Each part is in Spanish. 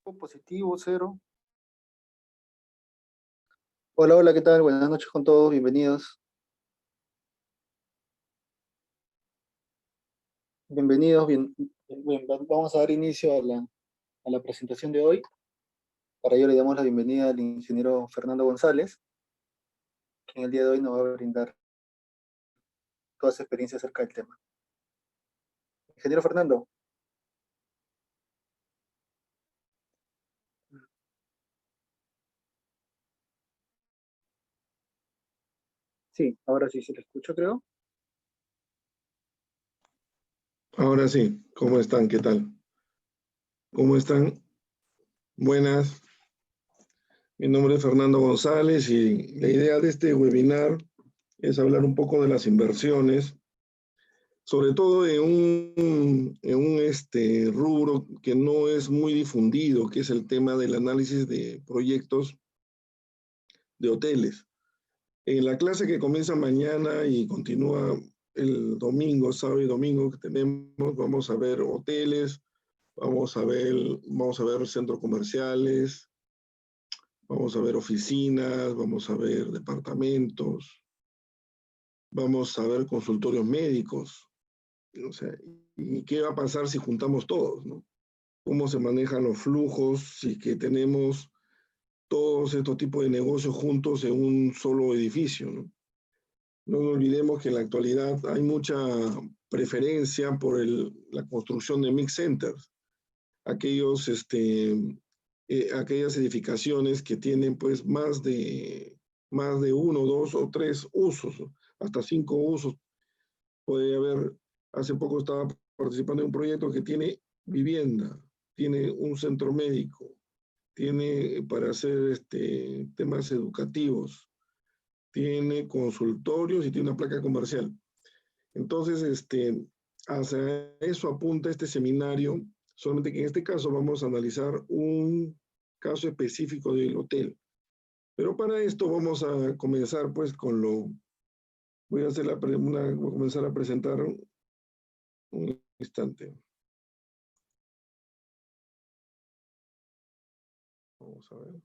Positivo, cero. Hola, hola, ¿qué tal? Buenas noches con todos, bienvenidos. Bienvenidos, vamos a dar inicio a la presentación de hoy. Para ello le damos la bienvenida al ingeniero Fernando González, que en el día de hoy nos va a brindar toda su experiencia acerca del tema. Ingeniero Fernando. Sí, ahora sí se le escucho, creo. Ahora sí, ¿cómo están? ¿Qué tal? ¿Cómo están? Buenas. Mi nombre es Fernando González y la idea de este webinar es hablar un poco de las inversiones, sobre todo en un rubro que no es muy difundido, que es el tema del análisis de proyectos de hoteles. En la clase que comienza mañana y continúa el domingo, sábado y domingo que tenemos, vamos a ver hoteles, vamos a ver centros comerciales, vamos a ver oficinas, vamos a ver departamentos, vamos a ver consultorios médicos. O sea, ¿y qué va a pasar si juntamos todos, no? ¿Cómo se manejan los flujos si que tenemos todos estos tipos de negocios juntos en un solo edificio, ¿no? No nos olvidemos que en la actualidad hay mucha preferencia por la construcción de mixed centers, aquellas edificaciones que tienen pues más de uno, dos o tres usos, ¿no? Hasta 5 usos. Puede haber, hace poco estaba participando en un proyecto que tiene vivienda, tiene un centro médico, tiene para hacer temas educativos, tiene consultorios y tiene una placa comercial. Entonces, hacia eso apunta este seminario, solamente que en este caso vamos a analizar un caso específico del hotel. Pero para esto vamos a comenzar pues voy a comenzar a presentar un instante. Vamos a ver.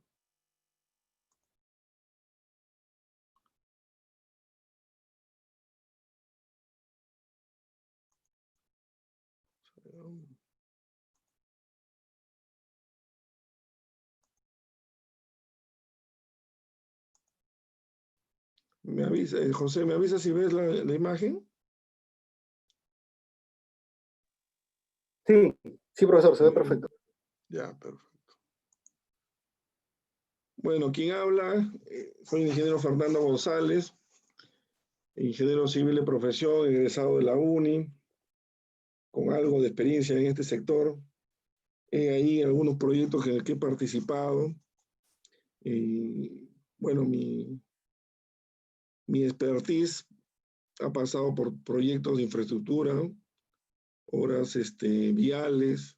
Me avisa, José, ¿me avisa si ves la imagen? Sí, sí, profesor, se ve perfecto. Ya, perfecto. Bueno, quien habla, soy el ingeniero Fernando González, ingeniero civil de profesión, egresado de la UNI, con algo de experiencia en este sector. Ahí algunos proyectos en los que he participado. Bueno, mi expertise ha pasado por proyectos de infraestructura, ¿no? Obras viales,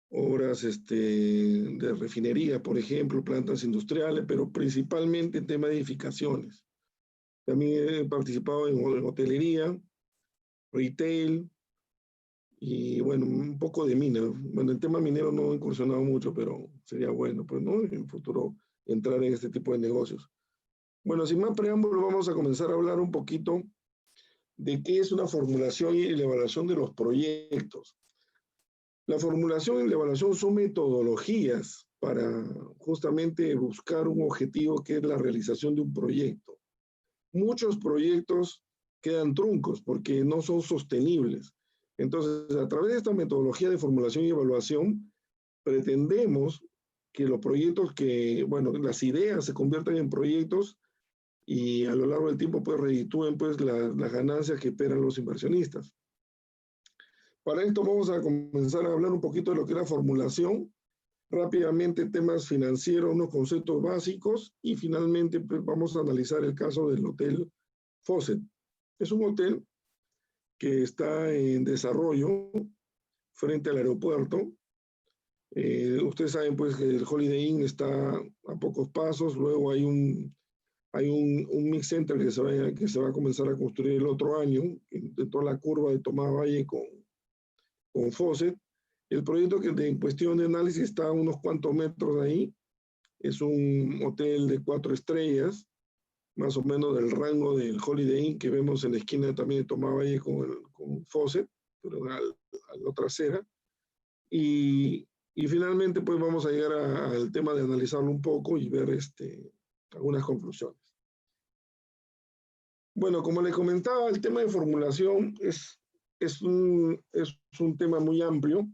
obras de refinería, por ejemplo, plantas industriales, pero principalmente en tema de edificaciones. También he participado en hotelería, retail y, bueno, un poco de mina. Bueno, el tema minero no he incursionado mucho, pero sería bueno, pues, ¿no? En el futuro entrar en este tipo de negocios. Bueno, sin más preámbulo, vamos a comenzar a hablar un poquito de qué es una formulación y la evaluación de los proyectos. La formulación y la evaluación son metodologías para justamente buscar un objetivo que es la realización de un proyecto. Muchos proyectos quedan truncos porque no son sostenibles. Entonces, a través de esta metodología de formulación y evaluación, pretendemos que los proyectos bueno, las ideas se conviertan en proyectos y a lo largo del tiempo pues reditúen pues las ganancias que esperan los inversionistas. Para esto vamos a comenzar a hablar un poquito de lo que es la formulación, rápidamente temas financieros, unos conceptos básicos y finalmente pues, vamos a analizar el caso del Hotel Fawcett. Es un hotel que está en desarrollo frente al aeropuerto. Ustedes saben pues que el Holiday Inn está a pocos pasos, luego hay un mix center que se va a comenzar a construir el otro año, de toda la curva de Tomás Valle con Fawcett. El proyecto en cuestión de análisis está a unos cuantos metros de ahí. Es un hotel de 4 estrellas, más o menos del rango del Holiday Inn que vemos en la esquina también de Tomavalle con Fawcett, pero a la trasera. Y finalmente pues vamos a llegar al tema de analizarlo un poco y ver algunas conclusiones. Bueno, como les comentaba, el tema de formulación es un tema muy amplio,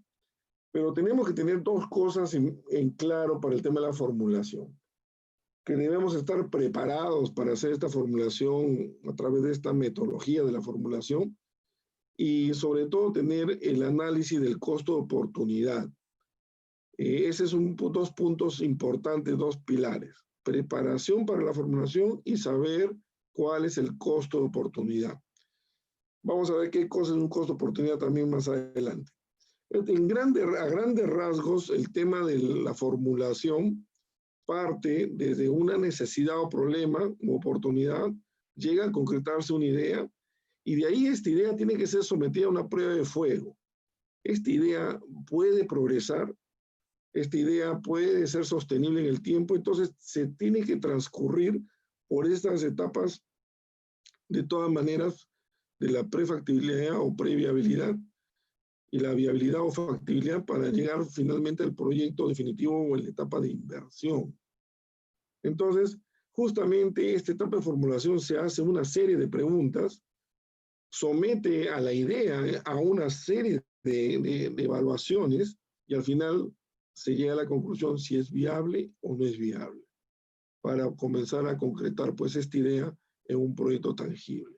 pero tenemos que tener dos cosas en claro para el tema de la formulación. Que debemos estar preparados para hacer esta formulación a través de esta metodología de la formulación y sobre todo tener el análisis del costo de oportunidad. Ese es dos puntos importantes, dos pilares. Preparación para la formulación y saber cuál es el costo de oportunidad. Vamos a ver qué cosa es un costo de oportunidad también más adelante. A grandes rasgos, el tema de la formulación parte desde una necesidad o problema o oportunidad, llega a concretarse una idea y de ahí esta idea tiene que ser sometida a una prueba de fuego. Esta idea puede progresar, esta idea puede ser sostenible en el tiempo, entonces se tiene que transcurrir por estas etapas de todas maneras de la prefactibilidad o previabilidad y la viabilidad o factibilidad para llegar finalmente al proyecto definitivo o en la etapa de inversión. Entonces, justamente esta etapa de formulación se hace una serie de preguntas, somete a la idea a una serie de evaluaciones y al final se llega a la conclusión si es viable o no es viable para comenzar a concretar pues esta idea en un proyecto tangible.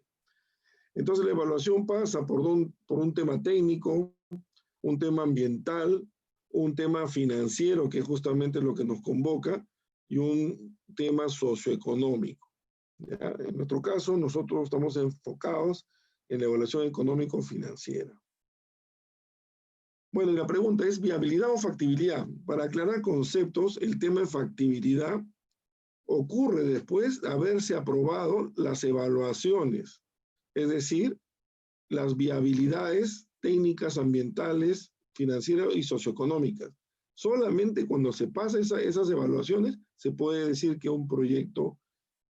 Entonces la evaluación pasa por un tema técnico, un tema ambiental, un tema financiero, que es justamente lo que nos convoca, y un tema socioeconómico. ¿Ya? En nuestro caso, nosotros estamos enfocados en la evaluación económico-financiera. Bueno, y la pregunta es viabilidad o factibilidad. Para aclarar conceptos, el tema de factibilidad ocurre después de haberse aprobado las evaluaciones, es decir, las viabilidades técnicas, ambientales, financieras y socioeconómicas. Solamente cuando se pasa esas evaluaciones se puede decir que un proyecto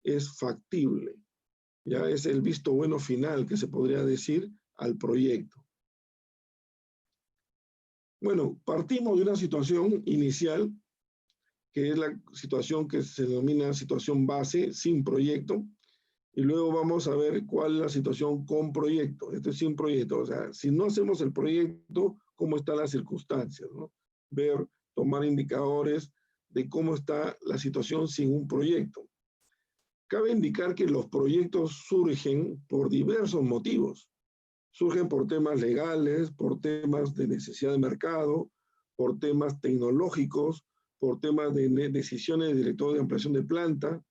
es factible. Ya es el visto bueno final que se podría decir al proyecto. Bueno, partimos de una situación inicial, que es la situación que se denomina situación base, sin proyecto, y luego vamos a ver cuál es la situación con proyecto, esto es sin proyecto, o sea, si no hacemos el proyecto, cómo están las circunstancias, ¿no? Ver, tomar indicadores de cómo está la situación sin un proyecto. Cabe indicar que los proyectos surgen por diversos motivos. Surgen por temas legales, por temas de necesidad de mercado, por temas tecnológicos, por temas de decisiones de director de ampliación de planta,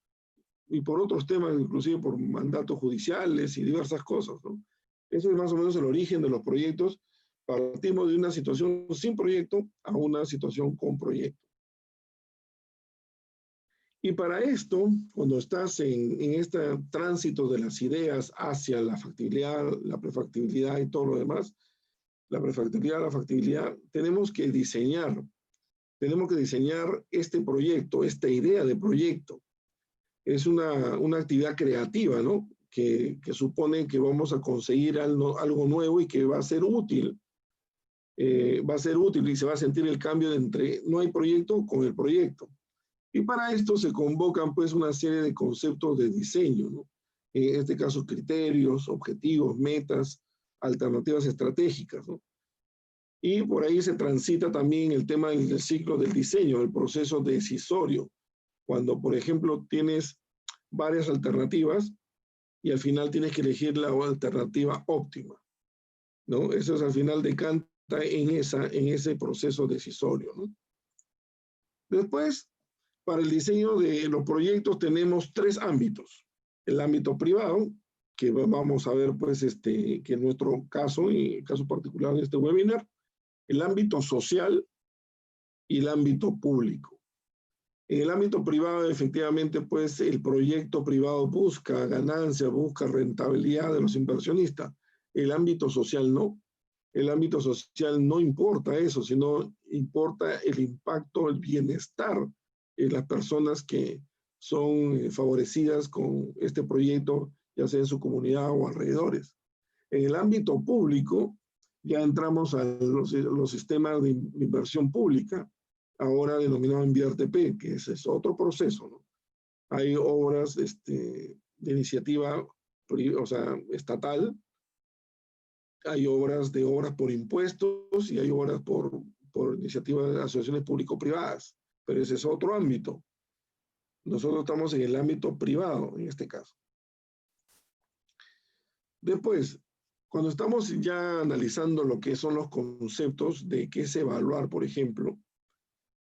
y por otros temas, inclusive por mandatos judiciales y diversas cosas, ¿no? Eso es más o menos el origen de los proyectos. Partimos de una situación sin proyecto a una situación con proyecto. Y para esto, cuando estás en este tránsito de las ideas hacia la factibilidad, la prefactibilidad y todo lo demás, la prefactibilidad, la factibilidad, tenemos que diseñar este proyecto, esta idea de proyecto. Es una actividad creativa, ¿no? Que supone que vamos a conseguir algo nuevo y que va a ser útil. Va a ser útil y se va a sentir el cambio de entre no hay proyecto con el proyecto. Y para esto se convocan pues una serie de conceptos de diseño, ¿no? En este caso criterios, objetivos, metas, alternativas estratégicas, ¿no? Y por ahí se transita también el tema del ciclo del diseño, el proceso decisorio, cuando por ejemplo tienes varias alternativas y al final tienes que elegir la alternativa óptima, ¿no? Eso es al final decanta en ese proceso decisorio, ¿no? Después, para el diseño de los proyectos tenemos 3 ámbitos. El ámbito privado, que vamos a ver pues que en nuestro caso, y el caso particular de este webinar, el ámbito social y el ámbito público. En el ámbito privado, efectivamente, pues el proyecto privado busca ganancia, busca rentabilidad de los inversionistas. El ámbito social no. El ámbito social no importa eso, sino importa el impacto, el bienestar en las personas que son favorecidas con este proyecto, ya sea en su comunidad o alrededores. En el ámbito público, ya entramos a los sistemas de inversión pública, ahora denominado InvierTP, que ese es otro proceso, ¿no? Hay obras de iniciativa, o sea, estatal, hay obras por impuestos y hay obras por iniciativa de asociaciones público-privadas, pero ese es otro ámbito. Nosotros estamos en el ámbito privado, en este caso. Después, cuando estamos ya analizando lo que son los conceptos de qué es evaluar, por ejemplo,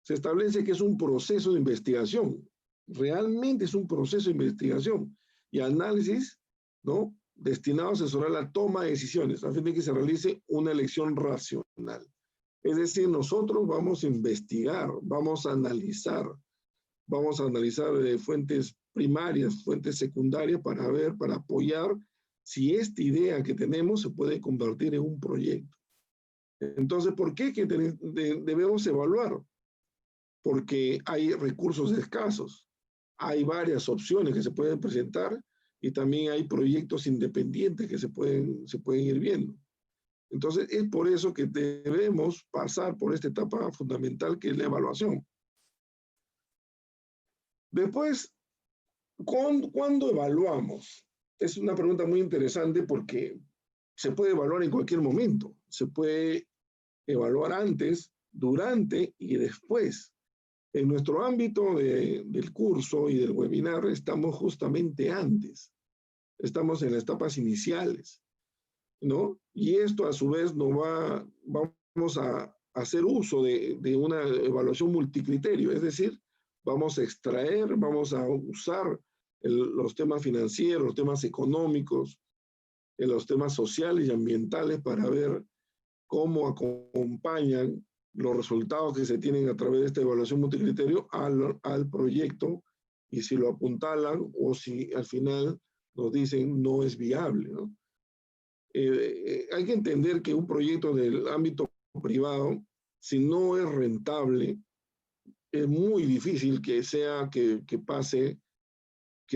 se establece que es un proceso de investigación. Realmente es un proceso de investigación y análisis, ¿no?, destinado a asesorar la toma de decisiones, a fin de que se realice una elección racional. Es decir, nosotros vamos a investigar, vamos a analizar fuentes primarias, fuentes secundarias para ver, para apoyar si esta idea que tenemos se puede convertir en un proyecto. Entonces, ¿por qué que debemos evaluar? Porque hay recursos escasos, hay varias opciones que se pueden presentar y también hay proyectos independientes que se pueden ir viendo. Entonces, es por eso que debemos pasar por esta etapa fundamental que es la evaluación. Después, ¿cuándo evaluamos? Es una pregunta muy interesante porque se puede evaluar en cualquier momento. Se puede evaluar antes, durante y después. En nuestro ámbito del curso y del webinar estamos justamente antes. Estamos en las etapas iniciales, ¿no? Y esto a su vez vamos a hacer uso de una evaluación multicriterio, es decir, vamos a extraer, vamos a usar los temas financieros, los temas económicos, los temas sociales y ambientales para ver cómo acompañan los resultados que se tienen a través de esta evaluación multicriterio al proyecto y si lo apuntalan o si al final nos dicen no es viable, ¿no? Hay que entender que un proyecto del ámbito privado, si no es rentable, es muy difícil que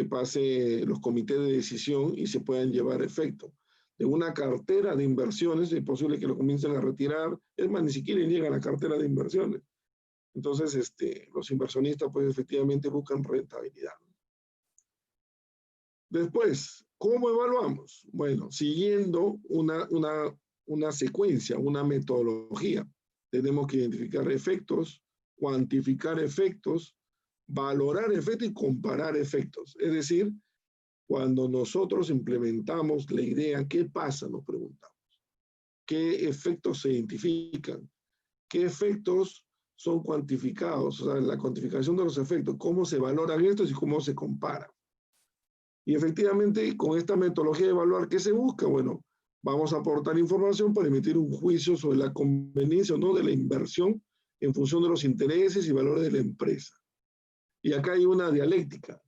pase los comités de decisión y se puedan llevar a efecto. De una cartera de inversiones es posible que lo comiencen a retirar, es más, ni siquiera llega a la cartera de inversiones. Entonces, los inversionistas pues efectivamente buscan rentabilidad. Después, ¿cómo evaluamos? Bueno, siguiendo una secuencia, una metodología. Tenemos que identificar efectos, cuantificar efectos, valorar efectos y comparar efectos. Es decir, cuando nosotros implementamos la idea, ¿qué pasa? Nos preguntamos. ¿Qué efectos se identifican? ¿Qué efectos son cuantificados? O sea, la cuantificación de los efectos, ¿cómo se valoran estos y cómo se comparan? Y efectivamente, con esta metodología de evaluar, ¿qué se busca? Bueno, vamos a aportar información para emitir un juicio sobre la conveniencia o no de la inversión en función de los intereses y valores de la empresa. Y acá hay una dialéctica.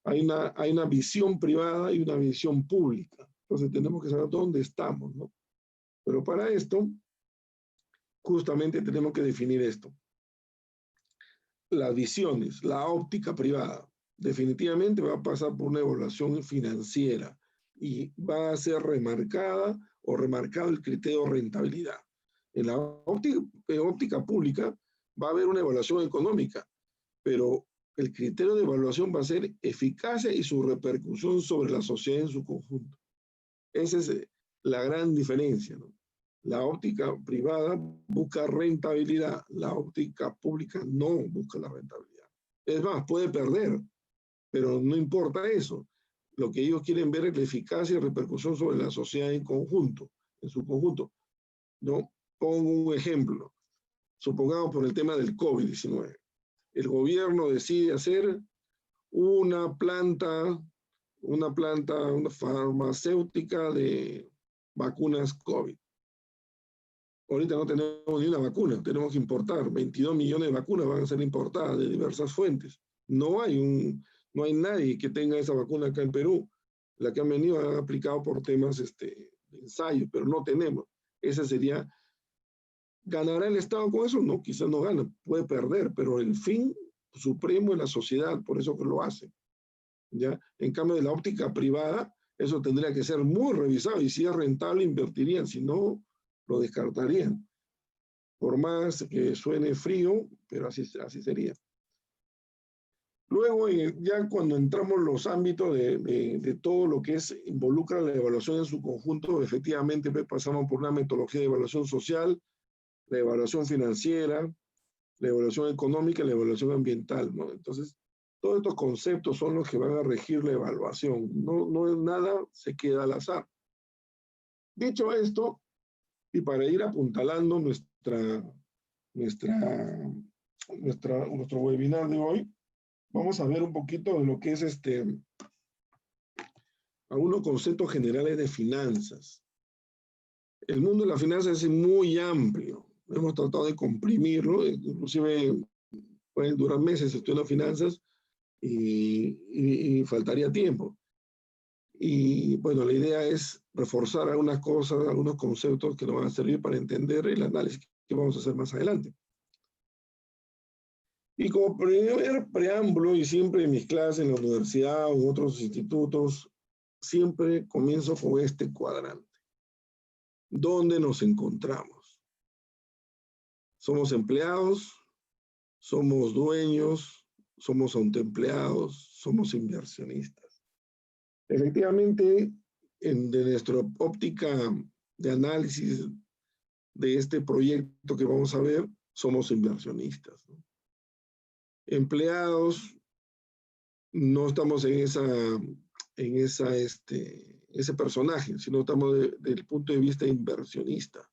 Hay una visión privada y una visión pública. Entonces tenemos que saber dónde estamos, ¿no? Pero para esto, justamente tenemos que definir esto. Las visiones, la óptica privada, definitivamente va a pasar por una evaluación financiera y va a ser remarcado el criterio de rentabilidad. En la óptica pública va a haber una evaluación económica, pero el criterio de evaluación va a ser eficacia y su repercusión sobre la sociedad en su conjunto. Esa es la gran diferencia, ¿no? La óptica privada busca rentabilidad, la óptica pública no busca la rentabilidad. Es más, puede perder, pero no importa eso. Lo que ellos quieren ver es la eficacia y repercusión sobre la sociedad en su conjunto. ¿No? Pongo un ejemplo. Supongamos por el tema del COVID-19. El gobierno decide hacer una farmacéutica de vacunas COVID. Ahorita no tenemos ni una vacuna, tenemos que importar. 22 millones de vacunas van a ser importadas de diversas fuentes. No hay nadie que tenga esa vacuna acá en Perú. La que han venido han aplicado por temas de ensayo, pero no tenemos. Esa sería, ¿ganará el Estado con eso? No, quizás no gana, puede perder, pero el fin supremo es la sociedad, por eso que lo hace. ¿Ya? En cambio, de la óptica privada, eso tendría que ser muy revisado, y si es rentable, invertirían, si no, lo descartarían. Por más que suene frío, pero así sería. Luego, ya cuando entramos en los ámbitos de todo lo que involucra la evaluación en su conjunto, efectivamente pues, pasamos por una metodología de evaluación social, la evaluación financiera, la evaluación económica y la evaluación ambiental, ¿no? Entonces, todos estos conceptos son los que van a regir la evaluación. No nada se queda al azar. Dicho esto, y para ir apuntalando nuestro webinar de hoy, vamos a ver un poquito de lo que es algunos conceptos generales de finanzas. El mundo de las finanzas es muy amplio. Hemos tratado de comprimirlo, inclusive pueden durar meses estudiando finanzas y faltaría tiempo. Y bueno, la idea es reforzar algunas cosas, algunos conceptos que nos van a servir para entender el análisis que vamos a hacer más adelante. Y como primer preámbulo, y siempre en mis clases en la universidad o en otros institutos, siempre comienzo con este cuadrante. ¿Dónde nos encontramos? ¿Somos empleados? ¿Somos dueños? ¿Somos autoempleados? ¿Somos inversionistas? Efectivamente, de nuestra óptica de análisis de este proyecto que vamos a ver, somos inversionistas, ¿no? Empleados, no estamos en ese personaje, sino estamos del punto de vista inversionista.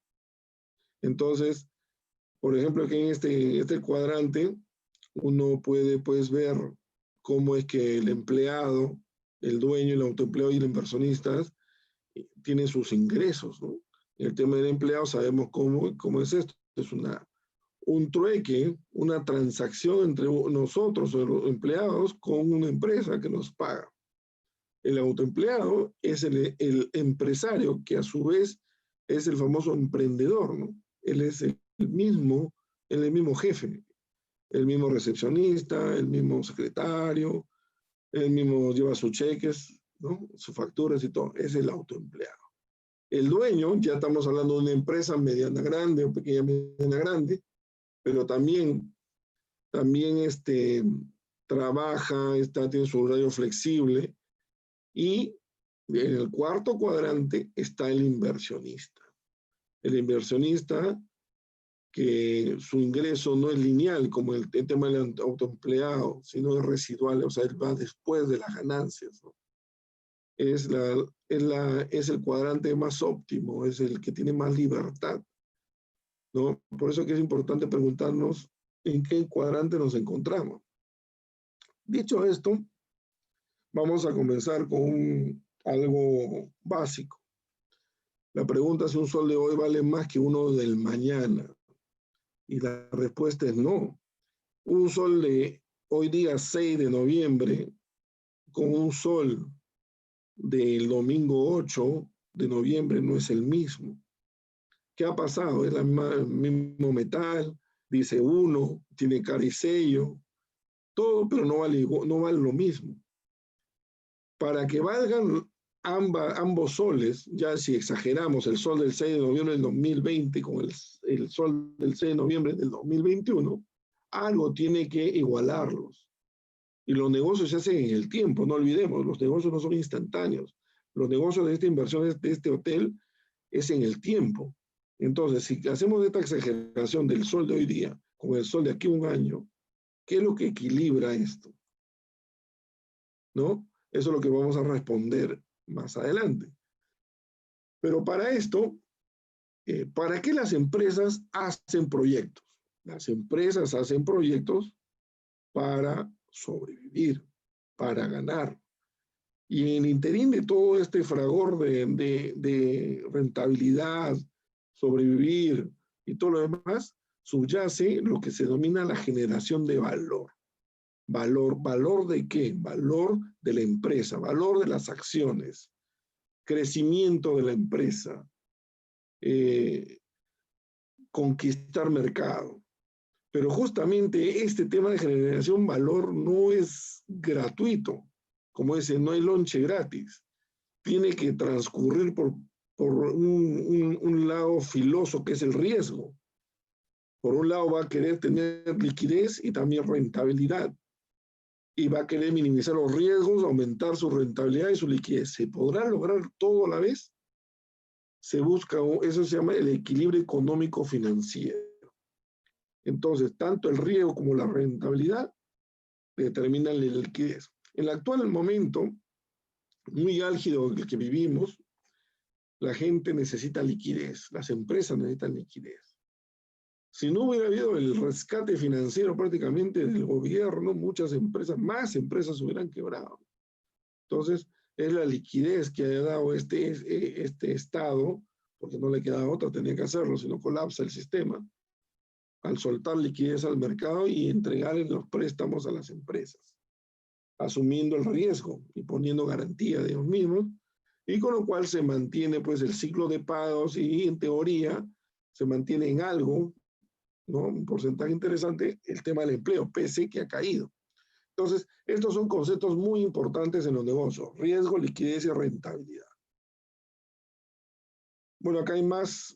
Entonces, por ejemplo, aquí en este cuadrante, uno puede pues ver cómo es que el empleado, el dueño, el autoempleado y el inversionista tienen sus ingresos, ¿no? En el tema del empleado sabemos cómo es esto. Es un trueque, una transacción entre nosotros, los empleados, con una empresa que nos paga. El autoempleado es el empresario que a su vez es el famoso emprendedor, ¿no? Él es el mismo jefe, el mismo recepcionista, el mismo secretario, él mismo lleva sus cheques, ¿no? Sus facturas y todo. Es el autoempleado. El dueño, ya estamos hablando de una empresa mediana grande o pequeña mediana grande, pero también trabaja, tiene su horario flexible. Y en el cuarto cuadrante está el inversionista. El inversionista que su ingreso no es lineal como el tema del autoempleado, sino es residual, o sea, él va después de las ganancias, ¿no? Es el cuadrante más óptimo, es el que tiene más libertad, ¿no? Por eso que es importante preguntarnos en qué cuadrante nos encontramos. Dicho esto, vamos a comenzar con algo básico. La pregunta es: ¿un sol de hoy vale más que uno del mañana? Y la respuesta es no. Un sol de hoy día 6 de noviembre con un sol del domingo 8 de noviembre no es el mismo. ¿Qué ha pasado? Es el mismo metal, dice uno, tiene cara y sello, todo, pero no vale lo mismo. Para que valgan ambos soles, ya si exageramos el sol del 6 de noviembre del 2020 con el sol del 6 de noviembre del 2021, algo tiene que igualarlos. Y los negocios se hacen en el tiempo, no olvidemos, los negocios no son instantáneos. Los negocios de esta inversión, de este hotel, es en el tiempo. Entonces, si hacemos esta exageración del sol de hoy día con el sol de aquí a un año, ¿qué es lo que equilibra esto? ¿No? Eso es lo que vamos a responder más adelante. Pero para esto, ¿para qué las empresas hacen proyectos? Las empresas hacen proyectos para sobrevivir, para ganar. Y en el interín de todo este fragor de rentabilidad, sobrevivir y todo lo demás, subyace lo que se denomina la generación de valor. ¿Valor de qué? Valor de la empresa, valor de las acciones, crecimiento de la empresa, conquistar mercado. Pero justamente este tema de generación de valor no es gratuito. Como dice, no hay lonche gratis. Tiene que transcurrir por un lado filoso que es el riesgo. Por un lado va a querer tener liquidez y también rentabilidad. Y va a querer minimizar los riesgos, aumentar su rentabilidad y su liquidez. ¿Se podrá lograr todo a la vez? Se busca, eso se llama el equilibrio económico financiero. Entonces, tanto el riesgo como la rentabilidad determinan la liquidez. En el actual momento, muy álgido el que vivimos, la gente necesita liquidez, las empresas necesitan liquidez. Si no hubiera habido el rescate financiero prácticamente del gobierno, muchas empresas, más empresas hubieran quebrado. Entonces, es la liquidez que ha dado este Estado, porque no le queda otra, tenía que hacerlo, si no colapsa el sistema, al soltar liquidez al mercado y entregarle los préstamos a las empresas, asumiendo el riesgo y poniendo garantía de ellos mismos, y con lo cual se mantiene pues el ciclo de pagos y en teoría se mantiene en algo, ¿no? Un porcentaje interesante el tema del empleo, pese que ha caído. Entonces, estos son conceptos muy importantes en los negocios: riesgo, liquidez y rentabilidad. Bueno, acá hay más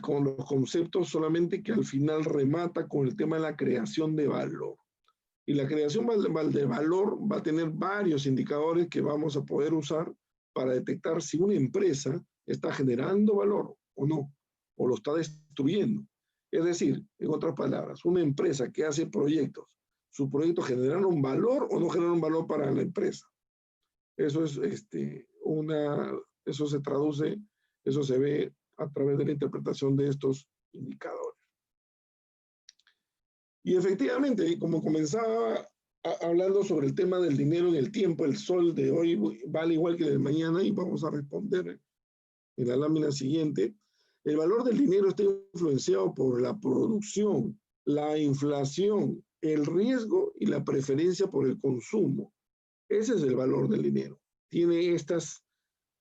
con los conceptos, solamente que al final remata con el tema de la creación de valor. Y la creación de valor va a tener varios indicadores que vamos a poder usar para detectar si una empresa está generando valor o no, o lo está destruyendo. Es decir, en otras palabras, una empresa que hace proyectos, ¿sus proyectos generaron valor o no generaron valor para la empresa? Eso es eso se traduce, eso se ve a través de la interpretación de estos indicadores. Y efectivamente, como comenzaba hablando sobre el tema del dinero en el tiempo, el sol de hoy vale igual que el de mañana, y vamos a responder en la lámina siguiente. El valor del dinero está influenciado por la producción, la inflación, el riesgo y la preferencia por el consumo. Ese es el valor del dinero. Tiene estas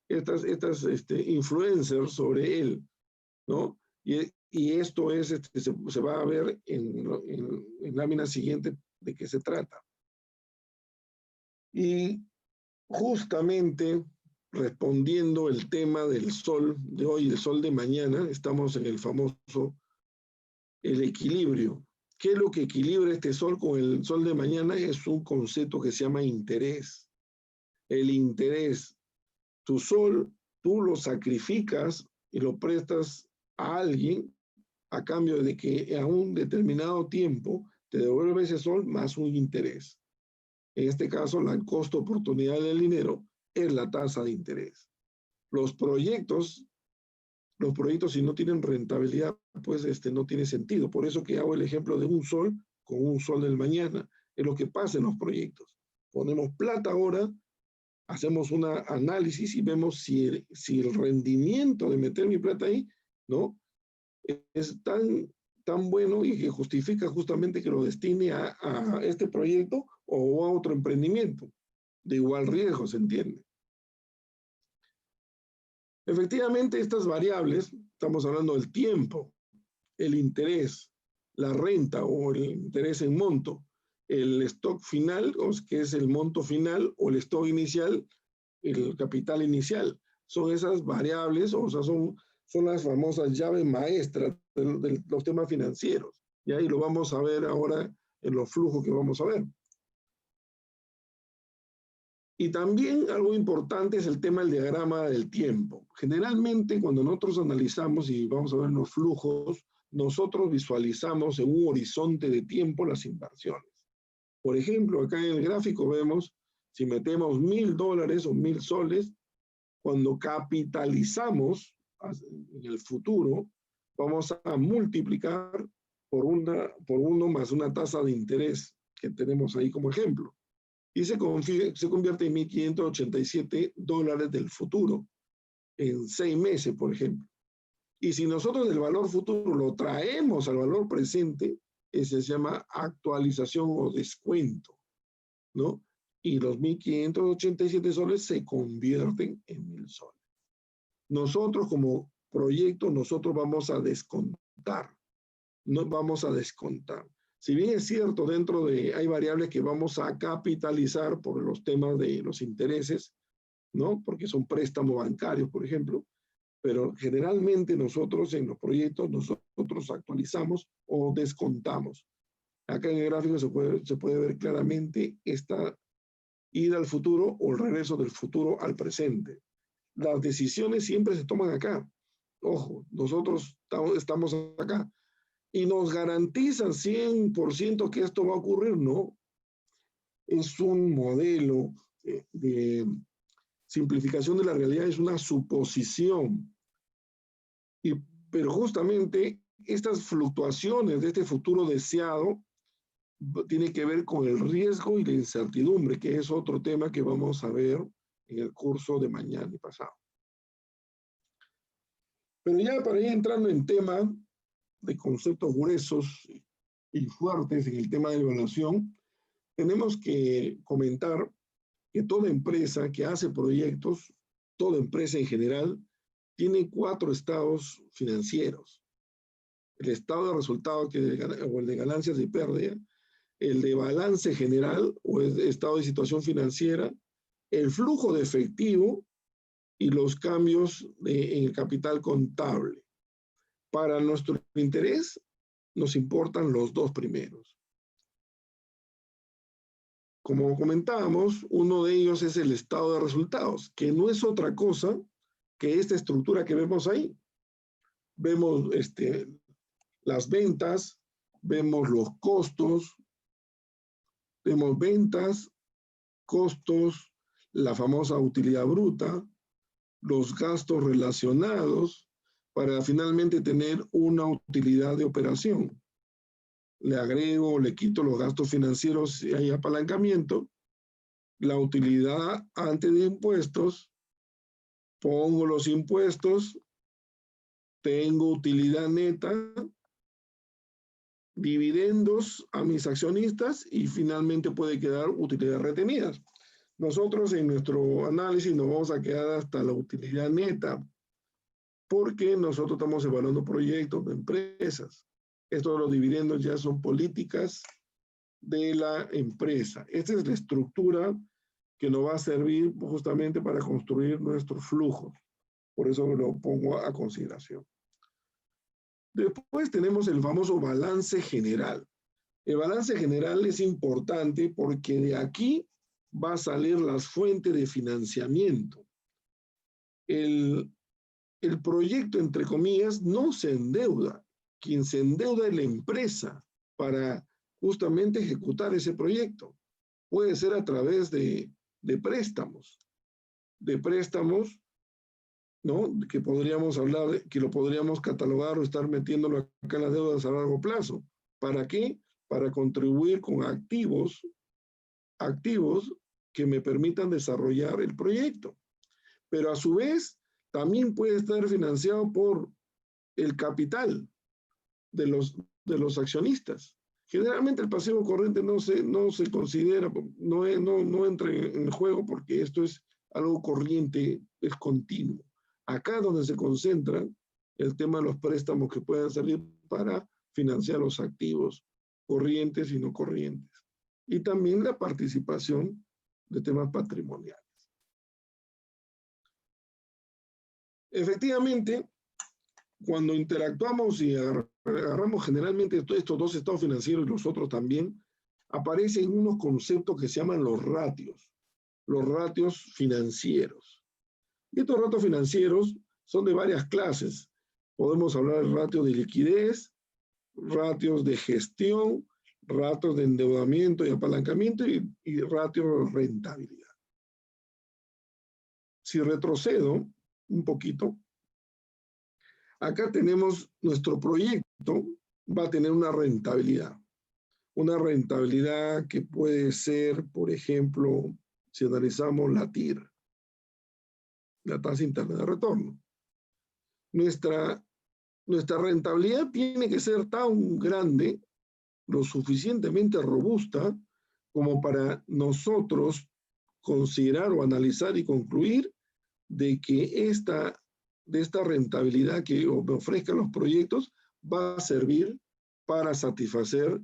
influencers sobre él, ¿no? Y esto es, se va a ver en lámina siguiente de qué se trata. Y justamente respondiendo el tema del sol de hoy y el sol de mañana, estamos en el famoso el equilibrio. ¿Qué es lo que equilibra este sol con el sol de mañana? Es un concepto que se llama interés. El interés, tu sol, tú lo sacrificas y lo prestas a alguien a cambio de que a un determinado tiempo te devuelve ese sol más un interés. En este caso, el costo oportunidad del dinero es la tasa de interés. Los proyectos, si no tienen rentabilidad, pues no tiene sentido. Por eso que hago el ejemplo de un sol con un sol del mañana. Es lo que pasa en los proyectos. Ponemos plata ahora, hacemos un análisis y vemos si el rendimiento de meter mi plata ahí, ¿no?, es tan bueno y que justifica justamente que lo destine a este proyecto o a otro emprendimiento de igual riesgo, ¿se entiende? Efectivamente, estas variables, estamos hablando del tiempo, el interés, la renta o el interés en monto, el stock final, que es el monto final, o el stock inicial, el capital inicial. Son esas variables, o sea, son las famosas llaves maestras de los temas financieros. Y ahí lo vamos a ver ahora en los flujos que vamos a ver. Y también algo importante es el tema del diagrama del tiempo. Generalmente cuando nosotros analizamos y vamos a ver los flujos, nosotros visualizamos en un horizonte de tiempo las inversiones. Por ejemplo, acá en el gráfico vemos si metemos $1,000 o 1,000 soles, cuando capitalizamos en el futuro, vamos a multiplicar por 1 más una tasa de interés que tenemos ahí como ejemplo. Y se convierte en $1,587 del futuro, en 6 meses, por ejemplo. Y si nosotros el valor futuro lo traemos al valor presente, ese se llama actualización o descuento, ¿no? Y los 1,587 soles se convierten en 1,000 soles. Nosotros como proyecto, nosotros vamos a descontar. No vamos a descontar. Si bien es cierto, hay variables que vamos a capitalizar por los temas de los intereses, ¿no? Porque son préstamos bancarios, por ejemplo, pero generalmente nosotros en los proyectos, nosotros actualizamos o descontamos. Acá en el gráfico se puede ver claramente esta ida al futuro o el regreso del futuro al presente. Las decisiones siempre se toman acá. Ojo, nosotros estamos acá. ¿Y nos garantizan 100% que esto va a ocurrir? No. Es un modelo de simplificación de la realidad, es una suposición. Pero justamente estas fluctuaciones de este futuro deseado tiene que ver con el riesgo y la incertidumbre, que es otro tema que vamos a ver en el curso de mañana y pasado. Pero ya para ir entrando en tema de conceptos gruesos y fuertes en el tema de evaluación, tenemos que comentar que toda empresa que hace proyectos, toda empresa en general, tiene 4 estados financieros. El estado de resultados o el de ganancias y pérdida, el de balance general o el estado de situación financiera, el flujo de efectivo y los cambios en el capital contable. Para nuestro interés, nos importan los 2 primeros. Como comentábamos, uno de ellos es el estado de resultados, que no es otra cosa que esta estructura que vemos ahí. Vemos las ventas, vemos los costos, vemos ventas, costos, la famosa utilidad bruta, los gastos relacionados para finalmente tener una utilidad de operación. Le agrego, le quito los gastos financieros si hay apalancamiento, la utilidad antes de impuestos, pongo los impuestos, tengo utilidad neta, dividendos a mis accionistas y finalmente puede quedar utilidades retenidas. Nosotros en nuestro análisis nos vamos a quedar hasta la utilidad neta porque nosotros estamos evaluando proyectos de empresas. Esto de los dividendos ya son políticas de la empresa. Esta es la estructura que nos va a servir justamente para construir nuestros flujos. Por eso lo pongo a consideración. Después tenemos el famoso balance general. El balance general es importante porque de aquí va a salir las fuentes de financiamiento. El proyecto, entre comillas, no se endeuda. Quien se endeuda es la empresa para justamente ejecutar ese proyecto. Puede ser a través de préstamos. De préstamos, ¿no? Que podríamos hablar, que lo podríamos catalogar o estar metiéndolo acá en las deudas a largo plazo. ¿Para qué? Para contribuir con activos que me permitan desarrollar el proyecto. Pero a su vez, también puede estar financiado por el capital de los accionistas. Generalmente el pasivo corriente no se considera, no entra en el juego porque esto es algo corriente, es continuo. Acá es donde se concentra el tema de los préstamos que puedan salir para financiar los activos corrientes y no corrientes. Y también la participación de temas patrimoniales. Efectivamente, cuando interactuamos y agarramos generalmente estos 2 estados financieros y los otros también, aparecen unos conceptos que se llaman los ratios financieros. Y estos ratios financieros son de varias clases. Podemos hablar de ratios de liquidez, ratios de gestión, ratios de endeudamiento y apalancamiento y ratios de rentabilidad. Si retrocedo un poquito, acá tenemos nuestro proyecto, va a tener una rentabilidad que puede ser, por ejemplo, si analizamos la TIR, la tasa interna de retorno. Nuestra rentabilidad tiene que ser tan grande, lo suficientemente robusta, como para nosotros considerar o analizar y concluir de que esta de esta rentabilidad que me ofrezcan los proyectos va a servir para satisfacer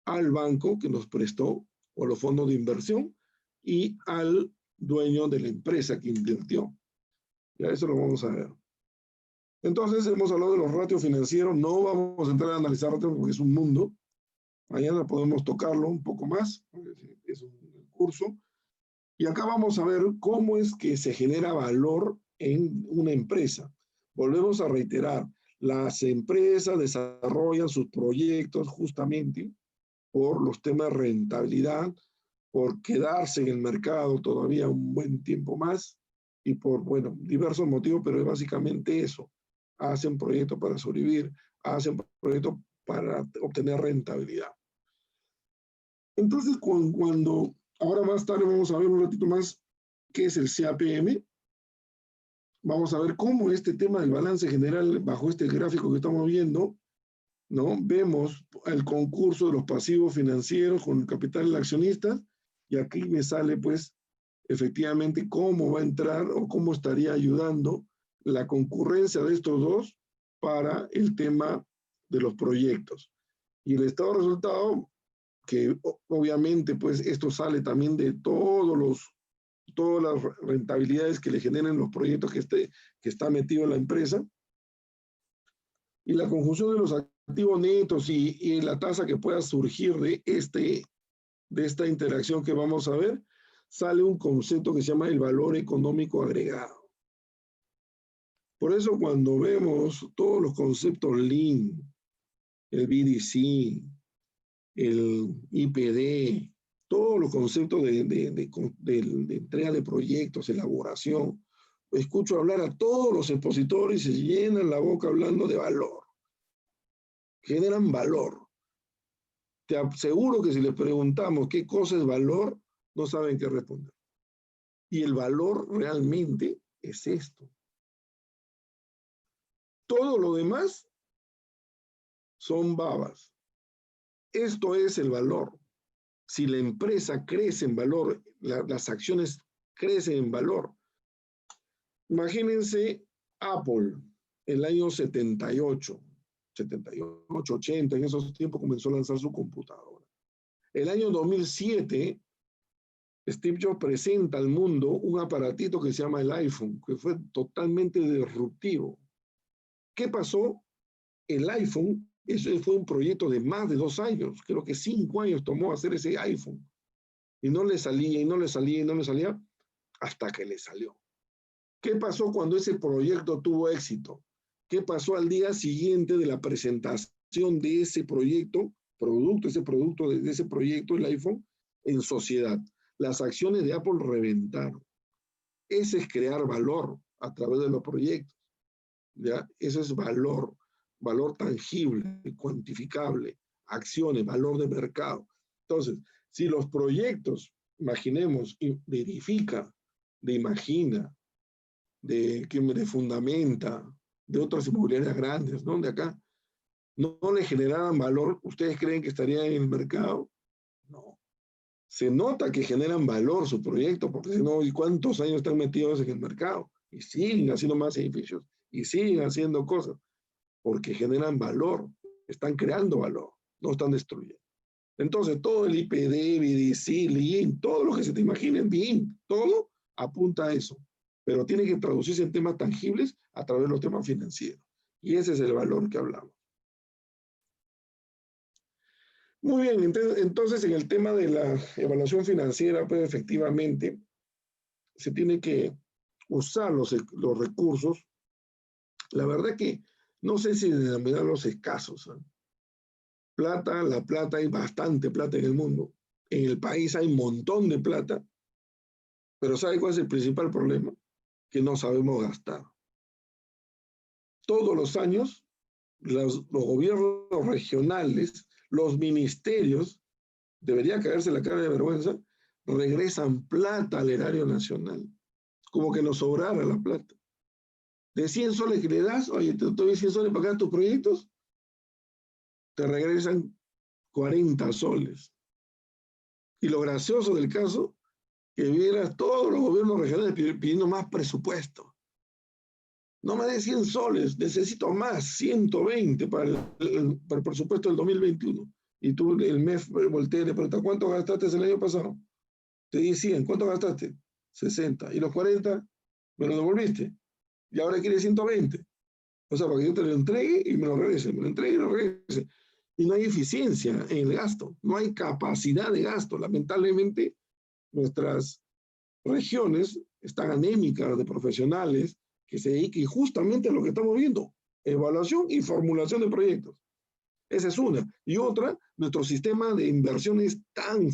al banco que nos prestó o los fondos de inversión y al dueño de la empresa que invirtió. Ya eso lo vamos a ver. Entonces, hemos hablado de los ratios financieros. No vamos a entrar a analizar ratios porque es un mundo. Mañana podemos tocarlo un poco más. Es un curso. Y acá vamos a ver cómo es que se genera valor en una empresa. Volvemos a reiterar, las empresas desarrollan sus proyectos justamente por los temas de rentabilidad, por quedarse en el mercado todavía un buen tiempo más y por, bueno, diversos motivos, pero es básicamente eso. Hacen proyectos para sobrevivir, hacen proyectos para obtener rentabilidad. Entonces, cuando ahora más tarde vamos a ver un ratito más qué es el CAPM. Vamos a ver cómo este tema del balance general, bajo este gráfico que estamos viendo, ¿no? Vemos el concurso de los pasivos financieros con el capital del accionista, y aquí me sale, pues, efectivamente, cómo va a entrar o cómo estaría ayudando la concurrencia de estos dos para el tema de los proyectos. Y el estado de resultado, que obviamente, pues, esto sale también de todas las rentabilidades que le generan los proyectos que está metido en la empresa, y la conjunción de los activos netos y la tasa que pueda surgir de esta interacción que vamos a ver, sale un concepto que se llama el valor económico agregado. Por eso cuando vemos todos los conceptos Lean, el BDC, el IPD, todos los conceptos de entrega de proyectos, elaboración, escucho hablar a todos los expositores y se llenan la boca hablando de valor. Generan valor. Te aseguro que si les preguntamos qué cosa es valor, no saben qué responder. Y el valor realmente es esto. Todo lo demás son babas. Esto es el valor. Si la empresa crece en valor, las acciones crecen en valor. Imagínense Apple, el año 78, 80, en esos tiempos comenzó a lanzar su computadora. El año 2007, Steve Jobs presenta al mundo un aparatito que se llama el iPhone, que fue totalmente disruptivo. ¿Qué pasó? El iPhone, eso fue un proyecto de más de 2 años, creo que 5 años tomó hacer ese iPhone. Y no le salía, y no le salía, y no le salía, hasta que le salió. ¿Qué pasó cuando ese proyecto tuvo éxito? ¿Qué pasó al día siguiente de la presentación de ese proyecto, de ese proyecto, el iPhone, en sociedad? Las acciones de Apple reventaron. Ese es crear valor a través de los proyectos, ¿ya? Eso es valor tangible, cuantificable, acciones, valor de mercado. Entonces, si los proyectos, imaginemos, de Edifica, de Imagina, de Fundamenta, de otras inmobiliarias grandes, ¿no? De acá, no le generaran valor, ¿ustedes creen que estarían en el mercado? No. Se nota que generan valor sus proyectos, porque si no, ¿y cuántos años están metidos en el mercado? Y siguen haciendo más edificios, y siguen haciendo cosas, porque generan valor, están creando valor, no están destruyendo. Entonces, todo el IPD, BDC, Lean, todo lo que se te imaginen, BIM, todo apunta a eso, pero tiene que traducirse en temas tangibles a través de los temas financieros. Y ese es el valor que hablamos. Muy bien, entonces en el tema de la evaluación financiera, pues efectivamente se tiene que usar los recursos. La verdad que no sé si denominar los escasos, ¿eh? La plata, hay bastante plata en el mundo. En el país hay un montón de plata, pero ¿sabe cuál es el principal problema? Que no sabemos gastar. Todos los años, los gobiernos regionales, los ministerios, debería caerse la cara de vergüenza, regresan plata al erario nacional, como que nos sobrara la plata. De 100 soles que le das, oye, te doy 100 soles para acá tus proyectos, te regresan 40 soles. Y lo gracioso del caso, que vieras todos los gobiernos regionales pidiendo más presupuesto. no me des 100 soles, necesito más, 120 para el presupuesto del 2021. Y tú el mes volteas y le preguntas, ¿cuánto gastaste el año pasado? Te di 100, ¿cuánto gastaste? 60. ¿Y los 40? Me lo devolviste. Y ahora quieres 120. O sea, para que yo te lo entregue y me lo regrese, me lo entregue y me lo regrese. Y no hay eficiencia en el gasto, no hay capacidad de gasto. Lamentablemente, nuestras regiones están anémicas de profesionales que se dediquen justamente a lo que estamos viendo, evaluación y formulación de proyectos. Esa es una. Y otra, nuestro sistema de inversión es tan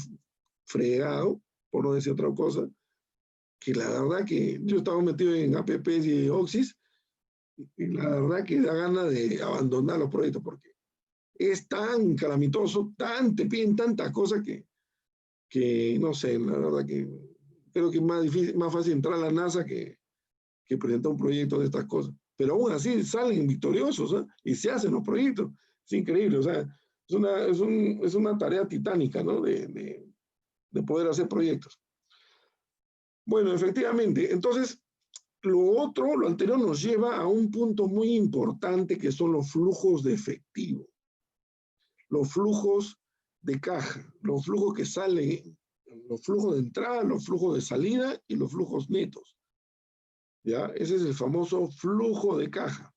fregado, por no decir otra cosa, que la verdad que yo estaba metido en APPs y Oxys, y la verdad que da ganas de abandonar los proyectos, porque es tan calamitoso, te piden tantas cosas que no sé, la verdad que creo que es más difícil, más fácil entrar a la NASA que presentar un proyecto de estas cosas. Pero aún así salen victoriosos, ¿eh? Y se hacen los proyectos. Es increíble, o sea, es una tarea titánica, ¿no? De poder hacer proyectos. Bueno, efectivamente, entonces, lo anterior nos lleva a un punto muy importante que son los flujos de efectivo, los flujos de caja, los flujos que salen, los flujos de entrada, los flujos de salida y los flujos netos. ¿Ya? Ese es el famoso flujo de caja.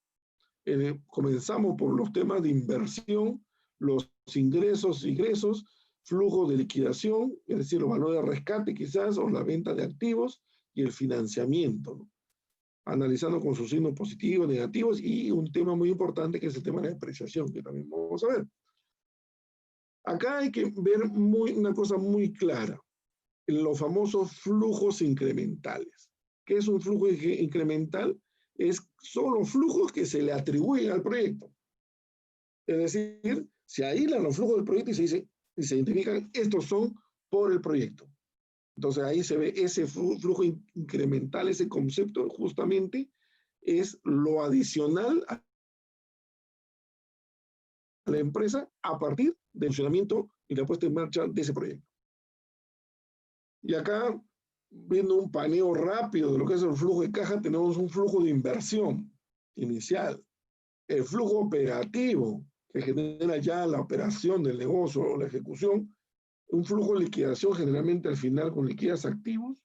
Comenzamos por los temas de inversión, los ingresos, flujo de liquidación, es decir, los valores de rescate quizás, o la venta de activos, y el financiamiento, ¿no? Analizando con sus signos positivos, negativos, y un tema muy importante que es el tema de la depreciación, que también vamos a ver. Acá hay que ver una cosa muy clara, los famosos flujos incrementales. ¿Qué es un flujo incremental? Son los flujos que se le atribuyen al proyecto. Es decir, se aíslan los flujos del proyecto y se identifican, estos son por el proyecto. Entonces ahí se ve ese flujo incremental, ese concepto justamente es lo adicional a la empresa a partir del funcionamiento y la puesta en marcha de ese proyecto. Y acá, viendo un paneo rápido de lo que es el flujo de caja, tenemos un flujo de inversión inicial, el flujo operativo que genera ya la operación del negocio o la ejecución, un flujo de liquidación generalmente al final con liquidas activos,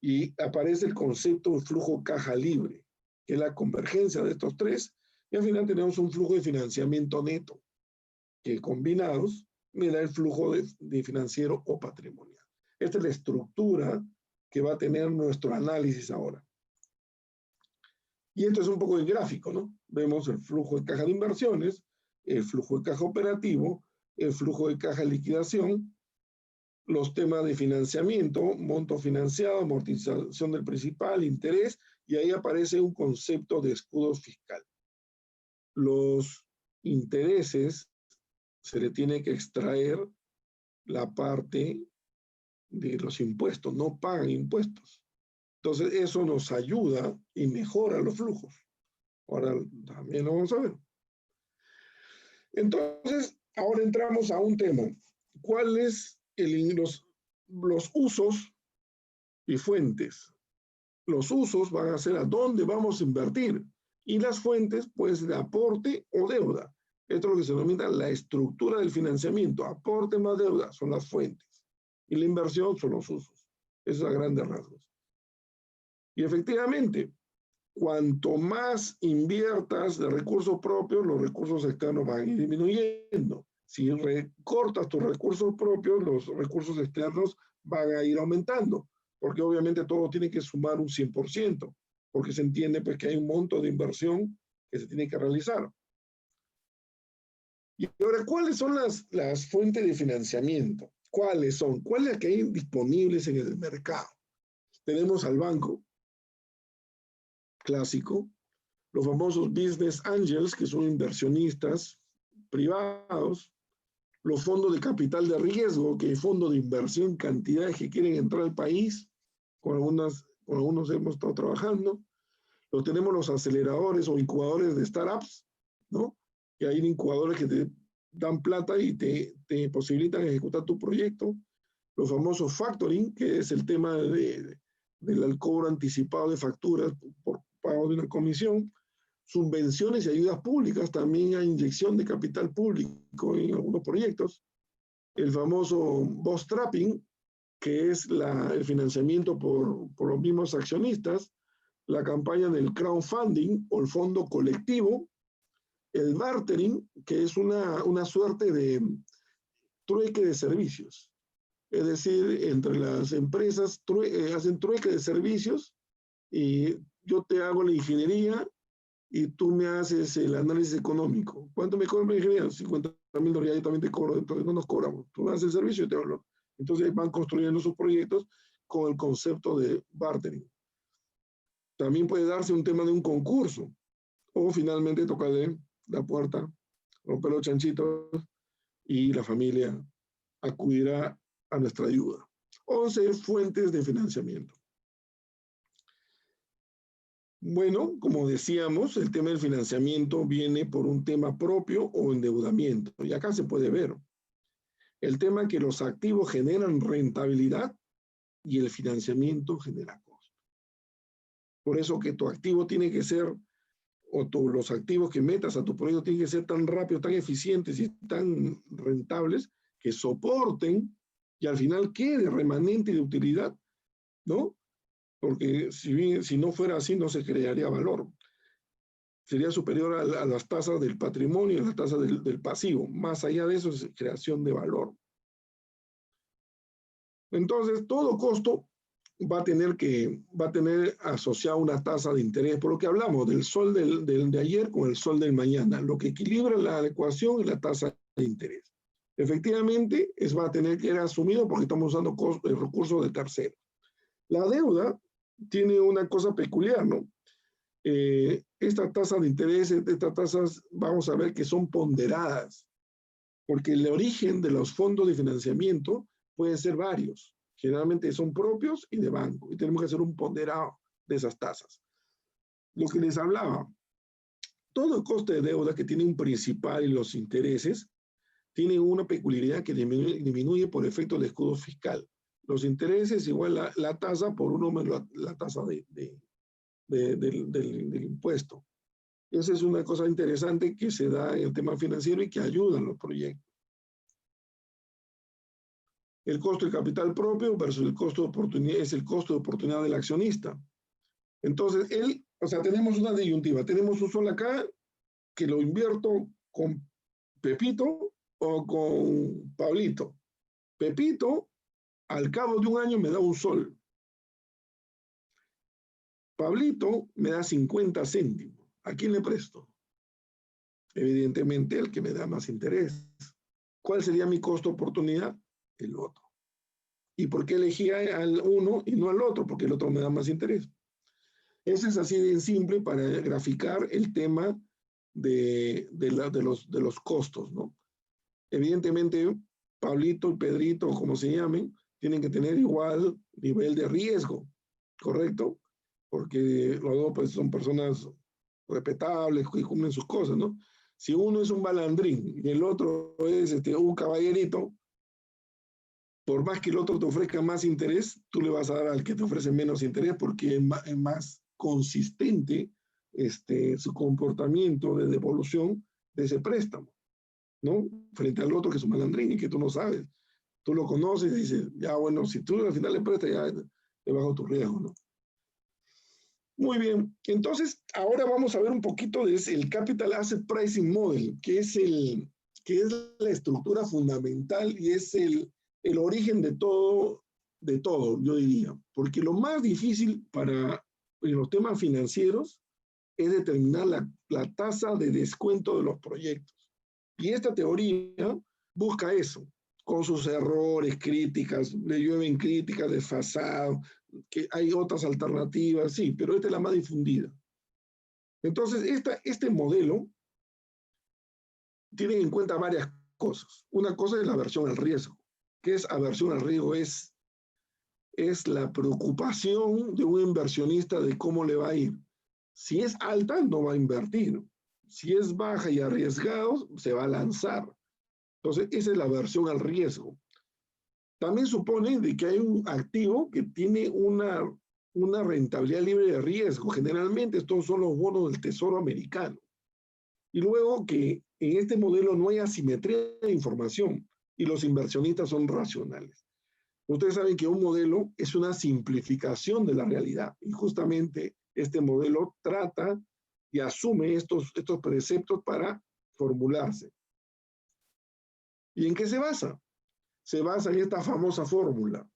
y aparece el concepto de flujo caja libre, que es la convergencia de estos tres, y al final tenemos un flujo de financiamiento neto, que combinados me da el flujo de financiero o patrimonial. Esta es la estructura que va a tener nuestro análisis ahora. Y esto es un poco de gráfico, ¿no? Vemos el flujo de caja de inversiones, el flujo de caja operativo, el flujo de caja de liquidación, los temas de financiamiento, monto financiado, amortización del principal, interés, y ahí aparece un concepto de escudo fiscal. Los intereses se le tiene que extraer la parte de los impuestos, no pagan impuestos. Entonces eso nos ayuda y mejora los flujos. Ahora también lo vamos a ver. Entonces, ahora entramos a un tema. ¿Cuáles los usos y fuentes? Los usos van a ser a dónde vamos a invertir, y las fuentes pueden ser aporte o deuda. Esto es lo que se denomina la estructura del financiamiento. Aporte más deuda son las fuentes y la inversión son los usos. Eso es a grandes rasgos. Y efectivamente, cuanto más inviertas de recursos propios, los recursos externos van a ir disminuyendo. Si recortas tus recursos propios, los recursos externos van a ir aumentando, porque obviamente todo tiene que sumar un 100%, porque se entiende pues, que hay un monto de inversión que se tiene que realizar. Y ahora, ¿cuáles son las fuentes de financiamiento? ¿Cuáles son? ¿Cuáles que hay disponibles en el mercado? Tenemos al banco clásico, los famosos business angels, que son inversionistas privados, los fondos de capital de riesgo, que es fondo de inversión, cantidades que quieren entrar al país, con algunos hemos estado trabajando. Tenemos los aceleradores o incubadores de startups, ¿no? Que hay incubadores que te dan plata y te posibilitan ejecutar tu proyecto. Los famosos factoring, que es el tema del cobro anticipado de facturas por pago de una comisión. subvenciones y ayudas públicas, también hay inyección de capital público en algunos proyectos. El famoso bootstrapping, que es el financiamiento por los mismos accionistas, la campaña del crowdfunding o el fondo colectivo, el bartering, que es una suerte de trueque de servicios. Es decir, entre las empresas hacen trueque de servicios y yo te hago la ingeniería y tú me haces el análisis económico. ¿Cuánto me cobra la ingeniería? $50,000, yo también te cobro, entonces no nos cobramos. Tú me haces el servicio y te hablo. Entonces van construyendo sus proyectos con el concepto de bartering. También puede darse un tema de un concurso o finalmente tocarle la puerta, romper los chanchitos y la familia acudirá a nuestra ayuda. 11 fuentes de financiamiento. Bueno, como decíamos, el tema del financiamiento viene por un tema propio o endeudamiento. Y acá se puede ver el tema que los activos generan rentabilidad y el financiamiento genera costo. Por eso que tu activo tiene que ser, los activos que metas a tu proyecto tienen que ser tan rápidos, tan eficientes y tan rentables que soporten y al final quede remanente de utilidad, ¿no? Porque si no fuera así, no se crearía valor. Sería superior a las tasas del patrimonio y a las tasas del pasivo. Más allá de eso es creación de valor. Entonces, todo costo va a tener asociado una tasa de interés, por lo que hablamos del sol de ayer con el sol del mañana. Lo que equilibra la ecuación es la tasa de interés. Efectivamente, va a tener que ser asumido porque estamos usando el recurso de tercero. La deuda tiene una cosa peculiar, ¿no? Esta tasa de interés, estas tasas, vamos a ver que son ponderadas, porque el origen de los fondos de financiamiento pueden ser varios. Generalmente son propios y de banco, y tenemos que hacer un ponderado de esas tasas. Lo que les hablaba, todo el coste de deuda que tiene un principal y los intereses, tiene una peculiaridad que disminuye por efecto del escudo fiscal. Los intereses igual la tasa por uno menos la tasa del impuesto. Esa es una cosa interesante que se da en el tema financiero y que ayuda en los proyectos. El costo del capital propio versus el costo de oportunidad es el costo de oportunidad del accionista. Entonces, tenemos una disyuntiva. Tenemos un sol acá que lo invierto con Pepito o con Pablito. Pepito, al cabo de un año, me da un sol. Pablito me da 50 céntimos. ¿A quién le presto? Evidentemente, el que me da más interés. ¿Cuál sería mi costo de oportunidad? El otro. ¿Y por qué elegí al uno y no al otro? Porque el otro me da más interés. Eso es así de simple para graficar el tema de los costos, ¿no? Evidentemente, Pablito y Pedrito, o como se llamen, tienen que tener igual nivel de riesgo, ¿correcto? Porque los dos pues, son personas respetables y cumplen sus cosas, ¿no? Si uno es un malandrín y el otro es un caballerito, por más que el otro te ofrezca más interés, tú le vas a dar al que te ofrece menos interés porque es más consistente su comportamiento de devolución de ese préstamo, ¿no? Frente al otro que es un malandrín y que tú no sabes. Tú lo conoces y dices, ya bueno, si tú al final le prestas, ya te bajo tu riesgo, ¿no? Muy bien, entonces ahora vamos a ver un poquito del Capital Asset Pricing Model, que es la estructura fundamental y es el origen de todo, yo diría. Porque lo más difícil en los temas financieros es determinar la tasa de descuento de los proyectos. Y esta teoría busca eso, con sus errores, críticas, le llueven críticas, desfasado, que hay otras alternativas, sí, pero esta es la más difundida. Entonces, este modelo tiene en cuenta varias cosas. Una cosa es la aversión al riesgo. ¿Qué es aversión al riesgo? Es la preocupación de un inversionista de cómo le va a ir. Si es alta, no va a invertir. Si es baja y arriesgado, se va a lanzar. Entonces, esa es la aversión al riesgo. También supone de que hay un activo que tiene una una rentabilidad libre de riesgo. Generalmente estos son los bonos del Tesoro americano. Y luego que en este modelo no hay asimetría de información y los inversionistas son racionales. Ustedes saben que un modelo es una simplificación de la realidad y justamente este modelo trata y asume estos preceptos para formularse. ¿Y en qué se basa? Se basa en esta famosa fórmula,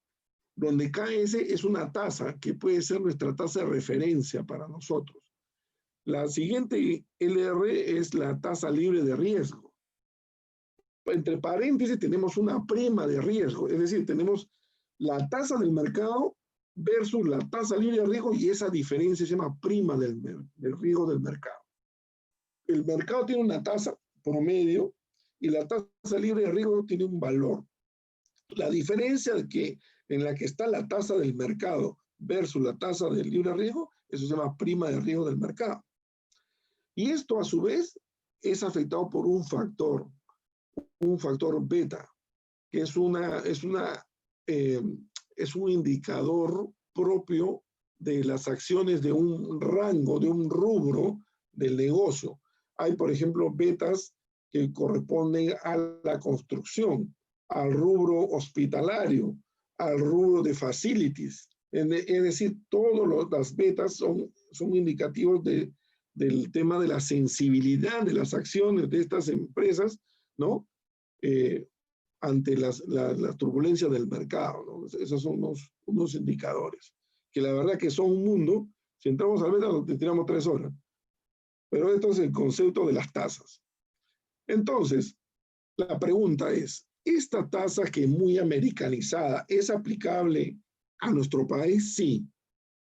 donde KS es una tasa que puede ser nuestra tasa de referencia para nosotros. La siguiente LR es la tasa libre de riesgo. Entre paréntesis tenemos una prima de riesgo, es decir, tenemos la tasa del mercado versus la tasa libre de riesgo y esa diferencia se llama prima del riesgo del mercado. El mercado tiene una tasa promedio y la tasa libre de riesgo tiene un valor. La diferencia en la que está la tasa del mercado versus la tasa del libre riesgo, eso se llama prima de riesgo del mercado. Y esto a su vez es afectado por un factor beta, que es un indicador propio de las acciones de un rango, de un rubro del negocio. Hay, por ejemplo, betas que corresponden a la construcción, al rubro hospitalario, al rubro de facilities. Es decir, todas las betas son indicativos del tema de la sensibilidad de las acciones de estas empresas, ¿no? Ante las turbulencias del mercado, ¿no? Esos son unos indicadores, que la verdad que son un mundo. Si entramos al beta, te tiramos 3 horas. Pero esto es el concepto de las tasas. Entonces, la pregunta es, ¿esta tasa que es muy americanizada es aplicable a nuestro país? Sí.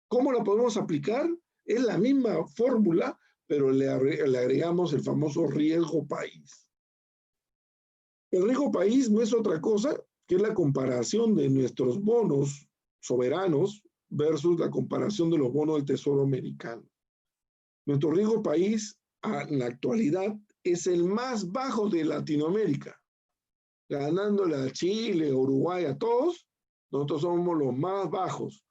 ¿Cómo la podemos aplicar? Es la misma fórmula, pero le agregamos el famoso riesgo país. El riesgo país no es otra cosa que la comparación de nuestros bonos soberanos versus la comparación de los bonos del Tesoro americano. Nuestro riesgo país en la actualidad es el más bajo de Latinoamérica, ganándole a Chile, Uruguay, a todos. Nosotros somos los más bajos,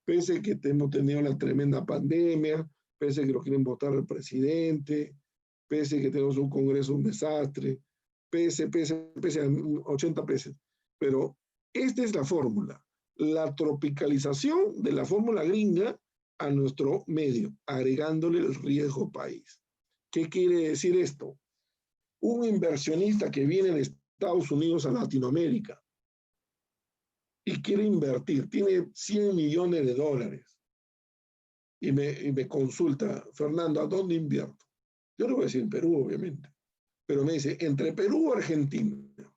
pese a que hemos tenido una tremenda pandemia, pese a que nos quieren votar al presidente, pese a que tenemos un Congreso un desastre, pese a 80 pesos. Pero esta es la fórmula, la tropicalización de la fórmula gringa a nuestro medio, agregándole el riesgo país. ¿Qué quiere decir esto? Un inversionista que viene de Estados Unidos a Latinoamérica y quiere invertir, tiene 100 millones de dólares y me consulta, Fernando, ¿a dónde invierto? Yo le voy a decir en Perú, obviamente, pero me dice, entre Perú o Argentina.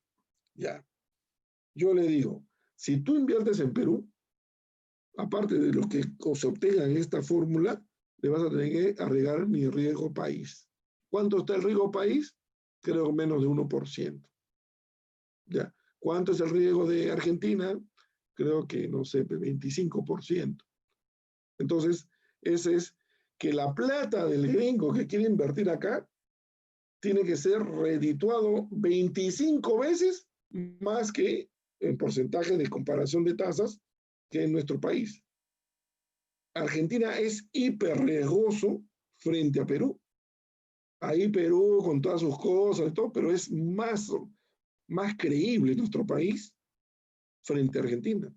Ya. Yo le digo, si tú inviertes en Perú, aparte de lo que se obtenga en esta fórmula, le vas a tener que agregar mi riesgo país. ¿Cuánto está el riesgo país? Creo menos de 1%. ¿Ya? ¿Cuánto es el riesgo de Argentina? Creo que, no sé, 25%. Entonces, ese es que la plata del gringo que quiere invertir acá tiene que ser redituado 25 veces más que en porcentaje de comparación de tasas que en nuestro país. Argentina es hiper riesgoso frente a Perú. Ahí Perú con todas sus cosas y todo, pero es más creíble nuestro país frente a Argentina.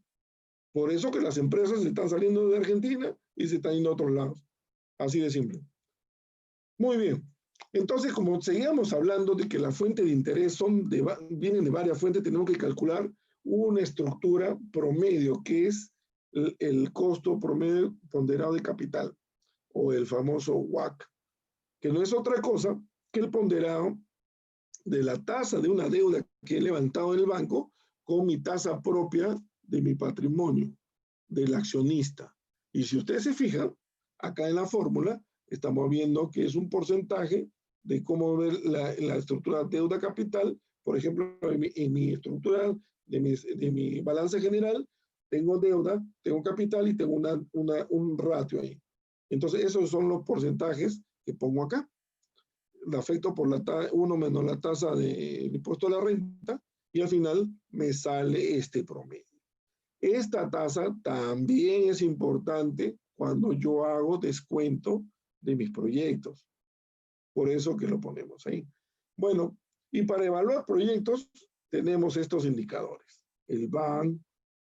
Por eso que las empresas se están saliendo de Argentina y se están yendo a otros lados. Así de simple. Muy bien. Entonces, como seguíamos hablando de que la fuente de interés vienen de varias fuentes, tenemos que calcular una estructura promedio, que es el costo promedio ponderado de capital, o el famoso WACC, que no es otra cosa que el ponderado de la tasa de una deuda que he levantado en el banco con mi tasa propia de mi patrimonio, del accionista. Y si ustedes se fijan, acá en la fórmula estamos viendo que es un porcentaje de cómo ver la estructura deuda capital. Por ejemplo, en mi estructura de mi balance general, tengo deuda, tengo capital y tengo un ratio ahí. Entonces, esos son los porcentajes que pongo acá. La afecto por 1 menos la tasa del impuesto a la renta y al final me sale este promedio. Esta tasa también es importante cuando yo hago descuento de mis proyectos. Por eso que lo ponemos ahí. Bueno, y para evaluar proyectos tenemos estos indicadores. El BAN,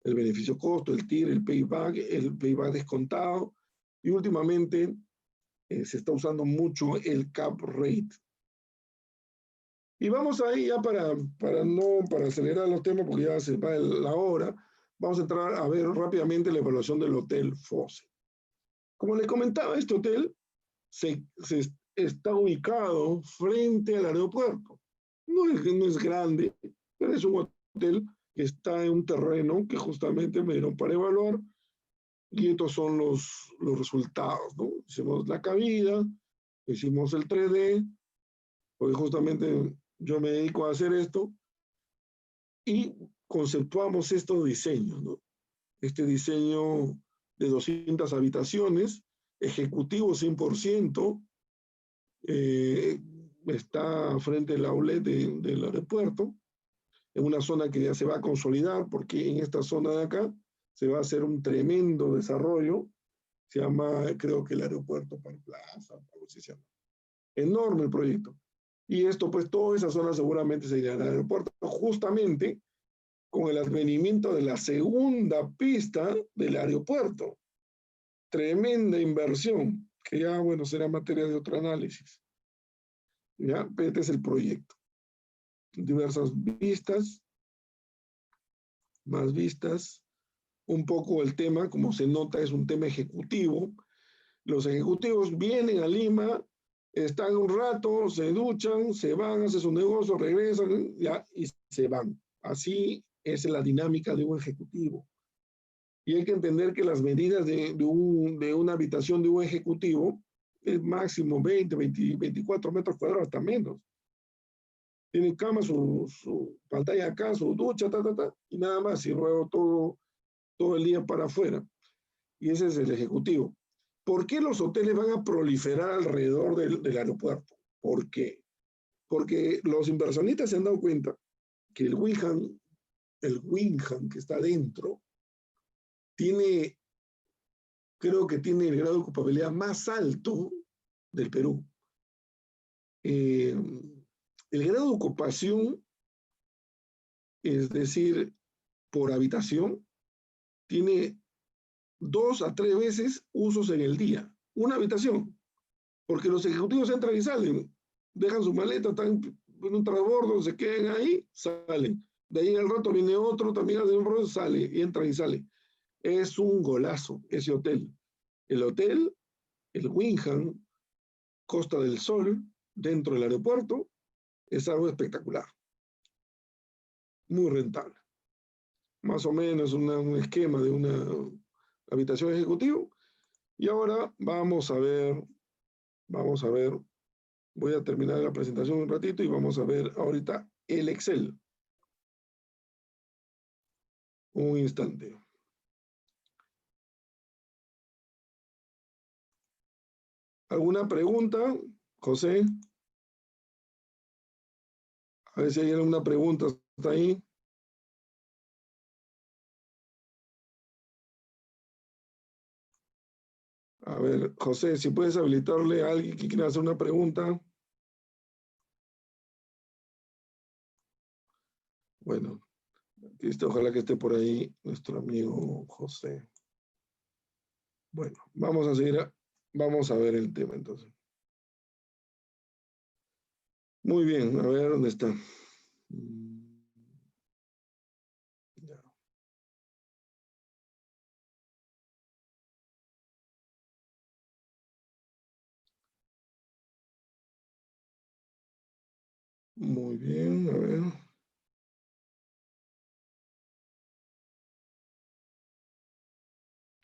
el beneficio costo, el TIR, el payback descontado, y últimamente se está usando mucho el cap rate. Y vamos ahí ya para acelerar los temas, porque ya se va la hora, vamos a entrar a ver rápidamente la evaluación del Hotel Fosse. Como les comentaba, este hotel está ubicado frente al aeropuerto. No es grande, pero es un hotel que está en un terreno que justamente me dieron para evaluar, y estos son los resultados, ¿no? Hicimos la cabida, hicimos el 3D, porque justamente yo me dedico a hacer esto, y conceptuamos estos diseños, ¿no? Este diseño de 200 habitaciones, ejecutivo 100%, está frente al outlet del aeropuerto, en una zona que ya se va a consolidar, porque en esta zona de acá se va a hacer un tremendo desarrollo, se llama, creo que el aeropuerto para Plaza, algo así se llama. Enorme el proyecto. Y esto, pues, toda esa zona seguramente se irá al aeropuerto, justamente con el advenimiento de la segunda pista del aeropuerto. Tremenda inversión, que ya, bueno, será materia de otro análisis. ¿Ya? Este es el proyecto. Diversas vistas, más vistas. Un poco el tema, como se nota, es un tema ejecutivo. Los ejecutivos vienen a Lima, están un rato, se duchan, se van, hacen su negocio, regresan, ya, y se van. Así es la dinámica de un ejecutivo. Y hay que entender que las medidas de una habitación de un ejecutivo es máximo 20, 24 metros cuadrados, hasta menos. Tiene cama, su pantalla acá, su ducha, y nada más, y luego todo el día para afuera. Y ese es el ejecutivo. ¿Por qué los hoteles van a proliferar alrededor del aeropuerto? ¿Por qué? Porque los inversionistas se han dado cuenta que el Wyndham que está dentro, creo que tiene el grado de ocupabilidad más alto del Perú. El grado de ocupación, es decir, por habitación, tiene 2 a 3 veces usos en el día. Una habitación, porque los ejecutivos entran y salen, dejan su maleta, están en un transbordo, se quedan ahí, salen. De ahí al rato viene otro, también hace un rollo, sale, y entra y sale. Es un golazo ese hotel. El hotel, el Wyndham, Costa del Sol, dentro del aeropuerto, es algo espectacular. Muy rentable. Más o menos un esquema de una habitación ejecutiva. Y ahora vamos a ver, voy a terminar la presentación un ratito y vamos a ver ahorita el Excel. Un instante. ¿Alguna pregunta, José? A ver si hay alguna pregunta hasta ahí. A ver, José, si puedes habilitarle a alguien que quiera hacer una pregunta. Bueno, ojalá que esté por ahí nuestro amigo José. Bueno, vamos a ver el tema entonces. Muy bien, a ver dónde está. Ya. Muy bien, a ver.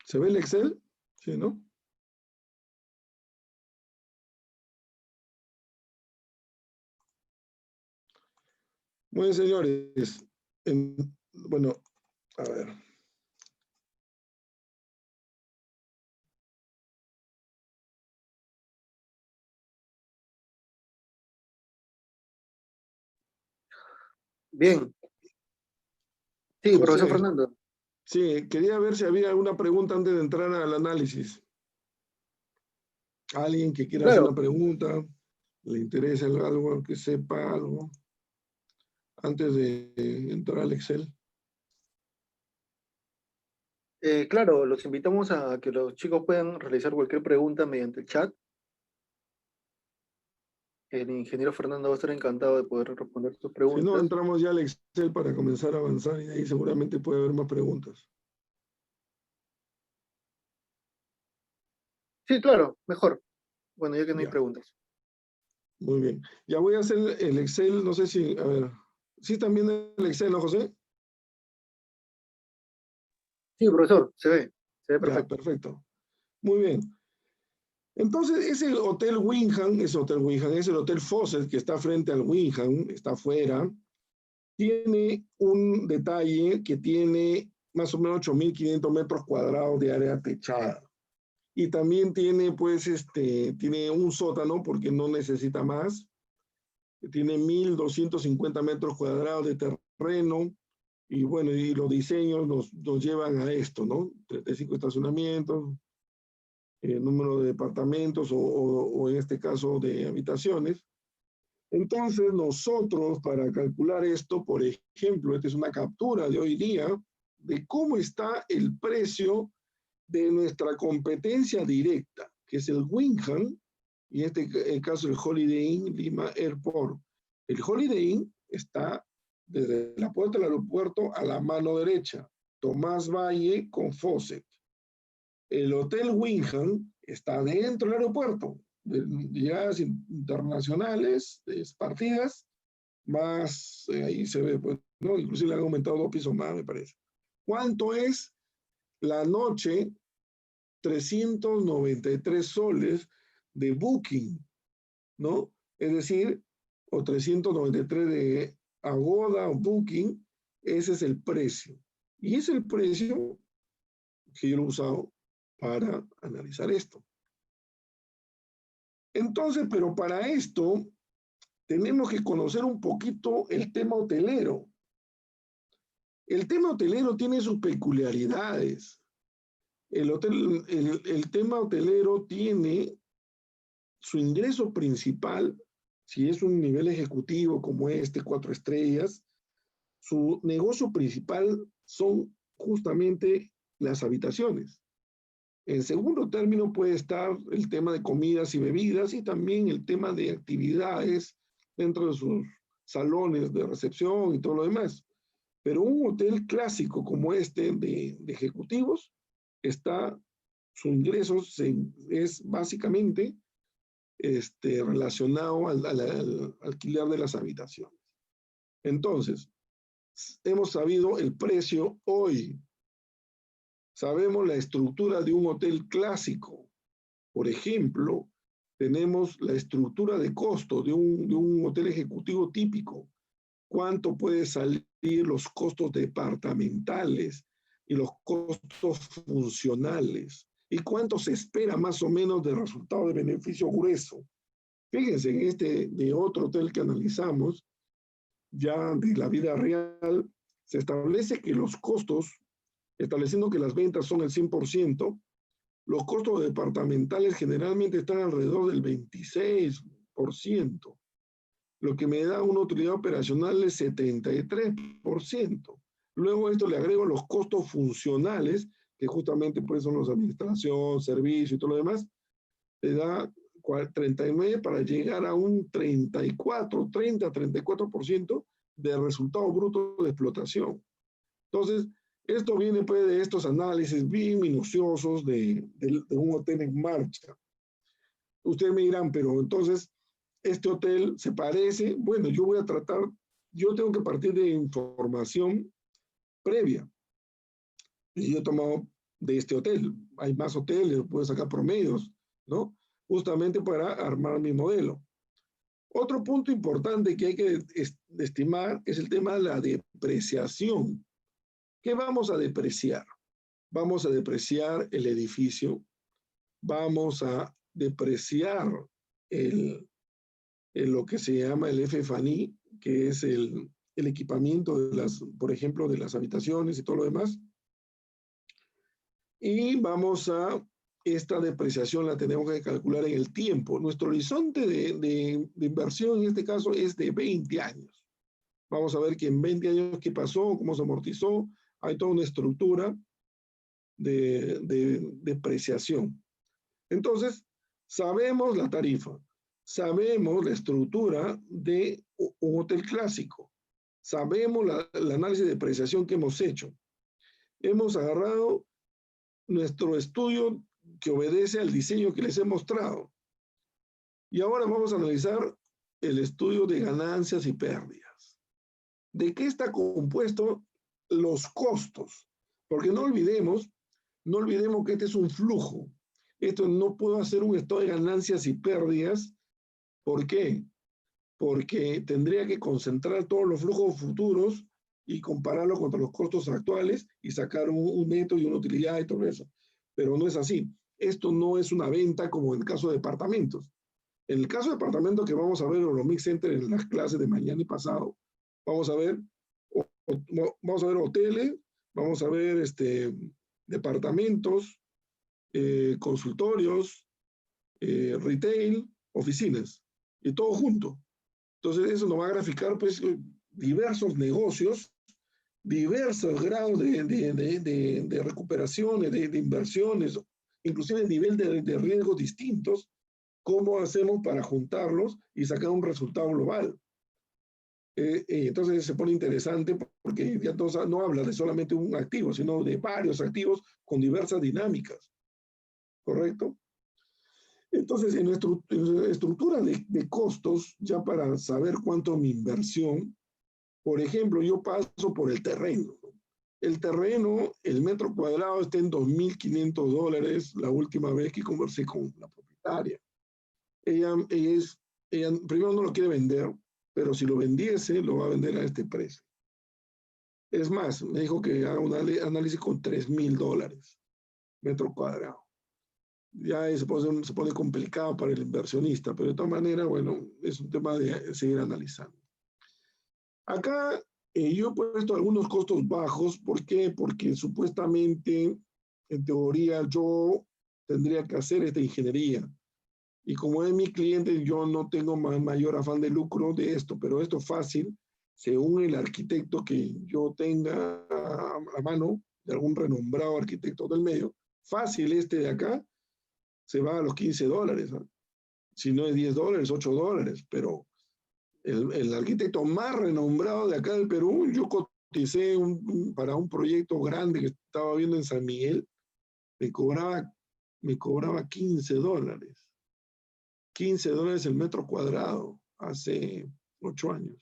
¿Se ve el Excel? Sí, ¿no? Muy bien, señores. Bueno, a ver. Bien, sí, profesor José, Fernando. Sí, quería ver si había alguna pregunta antes de entrar al análisis. Alguien que quiera hacer Claro, una pregunta, le interesa algo, que sepa algo, antes de entrar al Excel. claro, los invitamos a que los chicos puedan realizar cualquier pregunta mediante el chat. El ingeniero Fernando va a estar encantado de poder responder sus Si no, preguntas. entramos ya al Excel para comenzar a avanzar y ahí seguramente puede haber más preguntas. Sí, claro, mejor. Bueno, ya que no hay Ya, preguntas. muy bien. Ya voy a hacer el Excel, no sé si, a ver, ¿sí están viendo el Excel, no, José? Sí, profesor, se ve Ya, perfecto. perfecto. Muy bien. Entonces, ese Hotel Wyndham, es el Hotel Fawcett que está frente al Wyndham, está afuera, tiene un detalle que tiene más o menos 8.500 metros cuadrados de área techada. Y también tiene, pues, tiene un sótano porque no necesita más. Tiene 1.250 metros cuadrados de terreno. Y bueno, y los diseños nos llevan a esto, ¿no? 35 estacionamientos, número de departamentos o en este caso de habitaciones. Entonces nosotros para calcular esto, por ejemplo, esta es una captura de hoy día de cómo está el precio de nuestra competencia directa, que es el Wyndham, y en este caso el Holiday Inn Lima Airport. El Holiday Inn está desde la puerta del aeropuerto a la mano derecha, Tomás Valle con Fawcett. El Hotel Wyndham está dentro del aeropuerto, de llegadas internacionales, partidas, más, ahí se ve, pues, ¿no? Inclusive le han aumentado 2 pisos más, me parece. ¿Cuánto es la noche? 393 soles de Booking, ¿no? Es decir, o 393 de Agoda o Booking, ese es el precio. Y es el precio que yo lo he usado para analizar esto. Entonces, pero para esto tenemos que conocer un poquito el tema hotelero. El tema hotelero tiene sus peculiaridades. El tema hotelero tiene su ingreso principal, si es un nivel ejecutivo como este, 4 estrellas, su negocio principal son justamente las habitaciones. En segundo término puede estar el tema de comidas y bebidas y también el tema de actividades dentro de sus salones de recepción y todo lo demás. Pero un hotel clásico como este de ejecutivos, está, su ingreso es básicamente relacionado al alquiler de las habitaciones. Entonces, hemos sabido el precio hoy. Sabemos la estructura de un hotel clásico. Por ejemplo, tenemos la estructura de costo de un hotel ejecutivo típico. ¿Cuánto puede salir los costos departamentales y los costos funcionales? ¿Y cuánto se espera más o menos de resultado de beneficio grueso? Fíjense, en este de otro hotel que analizamos, ya de la vida real, se establece que los costos, estableciendo que las ventas son el 100%, los costos departamentales generalmente están alrededor del 26%, lo que me da una utilidad operacional del 73%. Luego a esto le agrego los costos funcionales, que justamente pues son los administración, servicio y todo lo demás, te da 39 para llegar a un 34% de resultado bruto de explotación. Entonces, esto viene pues de estos análisis bien minuciosos de un hotel en marcha. Ustedes me dirán, pero entonces, este hotel se parece, bueno, yo voy a tratar, yo tengo que partir de información previa. Y yo he tomado de este hotel. Hay más hoteles, puedo sacar promedios, ¿no? Justamente para armar mi modelo. Otro punto importante que hay que estimar es el tema de la depreciación. ¿Qué vamos a depreciar? Vamos a depreciar el edificio, vamos a depreciar lo que se llama el FF&E, que es el equipamiento de las, por ejemplo, de las habitaciones y todo lo demás. Y vamos a, esta depreciación la tenemos que calcular en el tiempo. Nuestro horizonte de inversión en este caso es de 20 años. Vamos a ver que en 20 años qué pasó, cómo se amortizó. Hay toda una estructura de depreciación. Entonces, sabemos la tarifa, sabemos la estructura de un hotel clásico, sabemos el análisis de depreciación que hemos hecho. Hemos agarrado nuestro estudio que obedece al diseño que les he mostrado. Y ahora vamos a analizar el estudio de ganancias y pérdidas. ¿De qué está compuesto los costos? Porque no olvidemos que este es un flujo. Esto no puedo hacer un estado de ganancias y pérdidas. ¿Por qué? Porque tendría que concentrar todos los flujos futuros y compararlo contra los costos actuales y sacar un neto y una utilidad y todo eso. Pero no es así. Esto no es una venta como en el caso de departamentos. En el caso de departamentos que vamos a ver en los Mix Center en las clases de mañana y pasado, vamos a ver hoteles, vamos a ver departamentos, consultorios, retail, oficinas, y todo junto. Entonces eso nos va a graficar pues diversos negocios, diversos grados de recuperaciones, de inversiones, inclusive el nivel de riesgos distintos, cómo hacemos para juntarlos y sacar un resultado global. Entonces se pone interesante porque ya no habla de solamente un activo, sino de varios activos con diversas dinámicas. ¿Correcto? Entonces, en nuestra estructura de costos, ya para saber cuánto mi inversión, por ejemplo, yo paso por el terreno. El terreno, el metro cuadrado está en $2.500 la última vez que conversé con la propietaria. Ella primero no lo quiere vender, pero si lo vendiese, lo va a vender a este precio. Es más, me dijo que haga un análisis con $3.000 metro cuadrado. Ya se pone complicado para el inversionista, pero de todas maneras, bueno, es un tema de seguir analizando. Acá yo he puesto algunos costos bajos. ¿Por qué? Porque supuestamente, en teoría, yo tendría que hacer esta ingeniería. Y como es mi cliente, yo no tengo mayor afán de lucro de esto, pero esto es fácil, según el arquitecto que yo tenga a mano, de algún renombrado arquitecto del medio, fácil este de acá, se va a los $15, ¿no? Si no es $10, $8, pero el arquitecto más renombrado de acá del Perú, yo coticé para un proyecto grande que estaba viendo en San Miguel, me cobraba $15. $15 el metro cuadrado hace 8 años.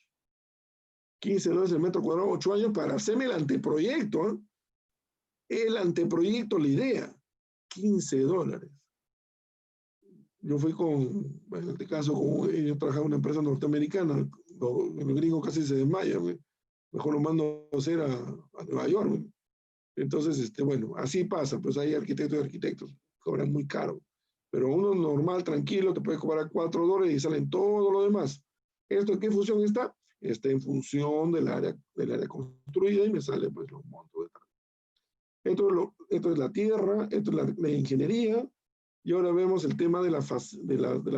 $15 el metro cuadrado, 8 años para hacerme el anteproyecto, ¿eh? El anteproyecto, la idea, $15. Yo fui en este caso, yo trabajaba en una empresa norteamericana, los gringos casi se desmayan, mejor lo mando a hacer a Nueva York. Entonces, bueno, así pasa, pues hay arquitectos y arquitectos, cobran muy caro, pero uno normal, tranquilo, te puede cobrar $4 y salen todo lo demás. ¿Esto en qué función está? Está en función del área construida y me sale pues los montos de trabajo. Esto es la tierra, esto es la ingeniería. Y ahora vemos el tema de las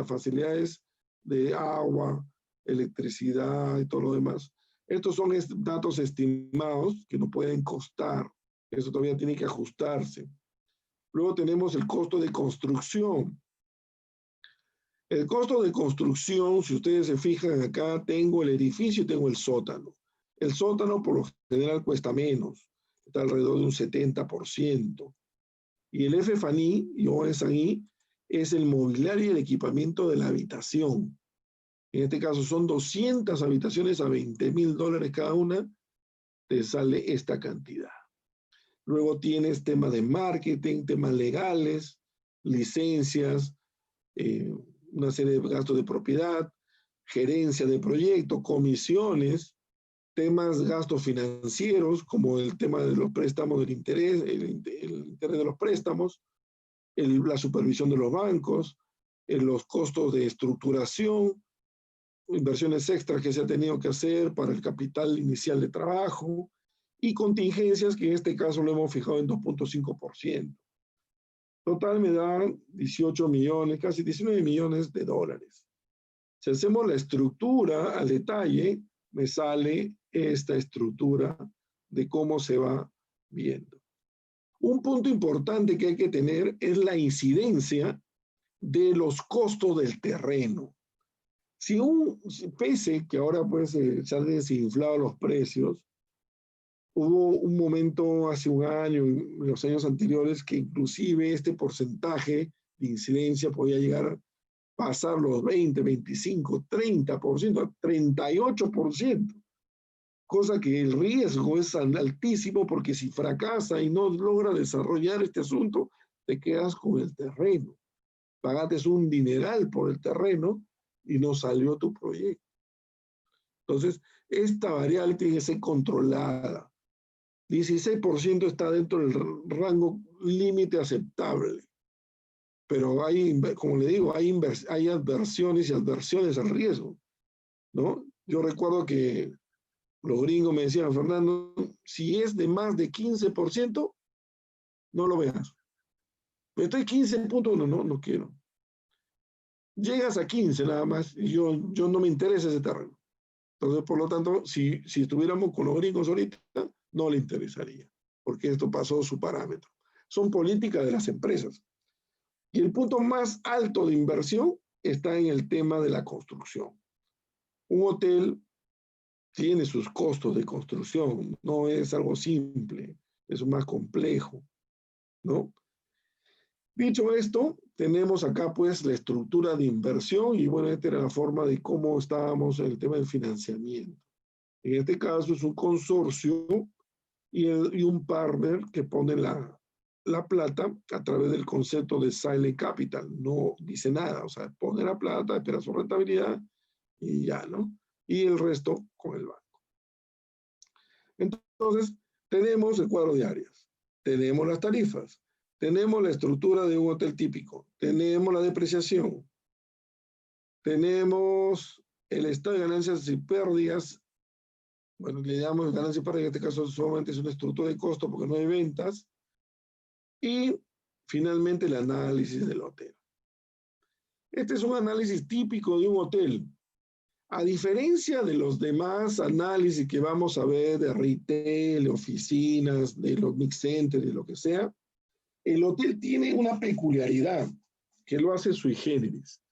facilidades de agua, electricidad y todo lo demás. Estos son datos estimados que no pueden costar. Eso todavía tiene que ajustarse. Luego tenemos el costo de construcción. El costo de construcción, si ustedes se fijan acá, tengo el edificio y tengo el sótano. El sótano por lo general cuesta menos, está alrededor de un 70%. Y el FF&E y OS&E es el mobiliario y el equipamiento de la habitación. En este caso son 200 habitaciones a $20.000 cada una, te sale esta cantidad. Luego tienes temas de marketing, temas legales, licencias, una serie de gastos de propiedad, gerencia de proyecto, comisiones, temas, gastos financieros, como el tema de los préstamos, del interés, el interés de los préstamos, la supervisión de los bancos, los costos de estructuración, inversiones extras que se ha tenido que hacer para el capital inicial de trabajo y contingencias que en este caso lo hemos fijado en 2.5%. Total me da 18 millones, casi 19 millones de dólares. Si hacemos la estructura al detalle, me sale esta estructura de cómo se va viendo. Un punto importante que hay que tener es la incidencia de los costos del terreno. Pese que ahora pues se han desinflado los precios, hubo un momento hace un año, en los años anteriores, que inclusive este porcentaje de incidencia podía llegar a pasar los 20, 25, 30%, 38%, cosa que el riesgo es altísimo porque si fracasa y no logra desarrollar este asunto, te quedas con el terreno. Pagaste un dineral por el terreno y no salió tu proyecto. Entonces, esta variable tiene que ser controlada. 16% está dentro del rango límite aceptable. Pero hay, como le digo, hay adversiones y adversiones al riesgo, ¿no? Yo recuerdo que los gringos me decían, Fernando, si es de más de 15%, no lo veas. Pero estoy 15.1, no quiero. Llegas a 15 nada más y yo no me interesa ese terreno. Entonces, por lo tanto, si estuviéramos con los gringos ahorita, no le interesaría, porque esto pasó su parámetro. Son políticas de las empresas. Y el punto más alto de inversión está en el tema de la construcción. Un hotel tiene sus costos de construcción, no es algo simple, es más complejo, ¿no? Dicho esto, tenemos acá pues la estructura de inversión y bueno, esta era la forma de cómo estábamos en el tema del financiamiento. En este caso es un consorcio y un partner que pone la plata a través del concepto de silent capital. No dice nada, o sea, pone la plata, espera su rentabilidad y ya, ¿no? Y el resto con el banco. Entonces, tenemos el cuadro de áreas, tenemos las tarifas, tenemos la estructura de un hotel típico, tenemos la depreciación, tenemos el estado de ganancias y pérdidas. Bueno, le llamamos ganancias y pérdidas, en este caso solamente es una estructura de costo porque no hay ventas. Y finalmente el análisis del hotel. Este es un análisis típico de un hotel. A diferencia de los demás análisis que vamos a ver de retail, de oficinas, de los mix centers, de lo que sea, el hotel tiene una peculiaridad que lo hace sui generis.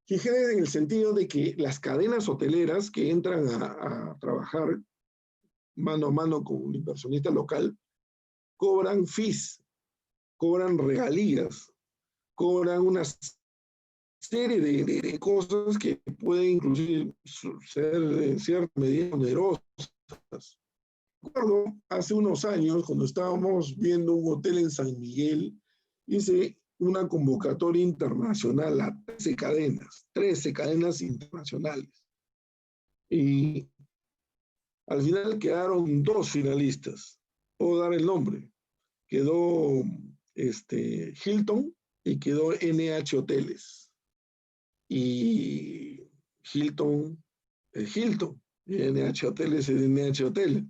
Sui generis en el sentido de que las cadenas hoteleras que entran a trabajar mano a mano con un inversionista local cobran fees, cobran regalías, cobran una serie de cosas que pueden inclusive ser en cierta medida onerosas. Recuerdo hace unos años, cuando estábamos viendo un hotel en San Miguel, hice una convocatoria internacional a 13 cadenas internacionales. Y al final quedaron 2 finalistas. Puedo dar el nombre. Quedó Hilton y quedó NH Hoteles. Y Hilton es Hilton, y NH Hoteles es NH Hotel.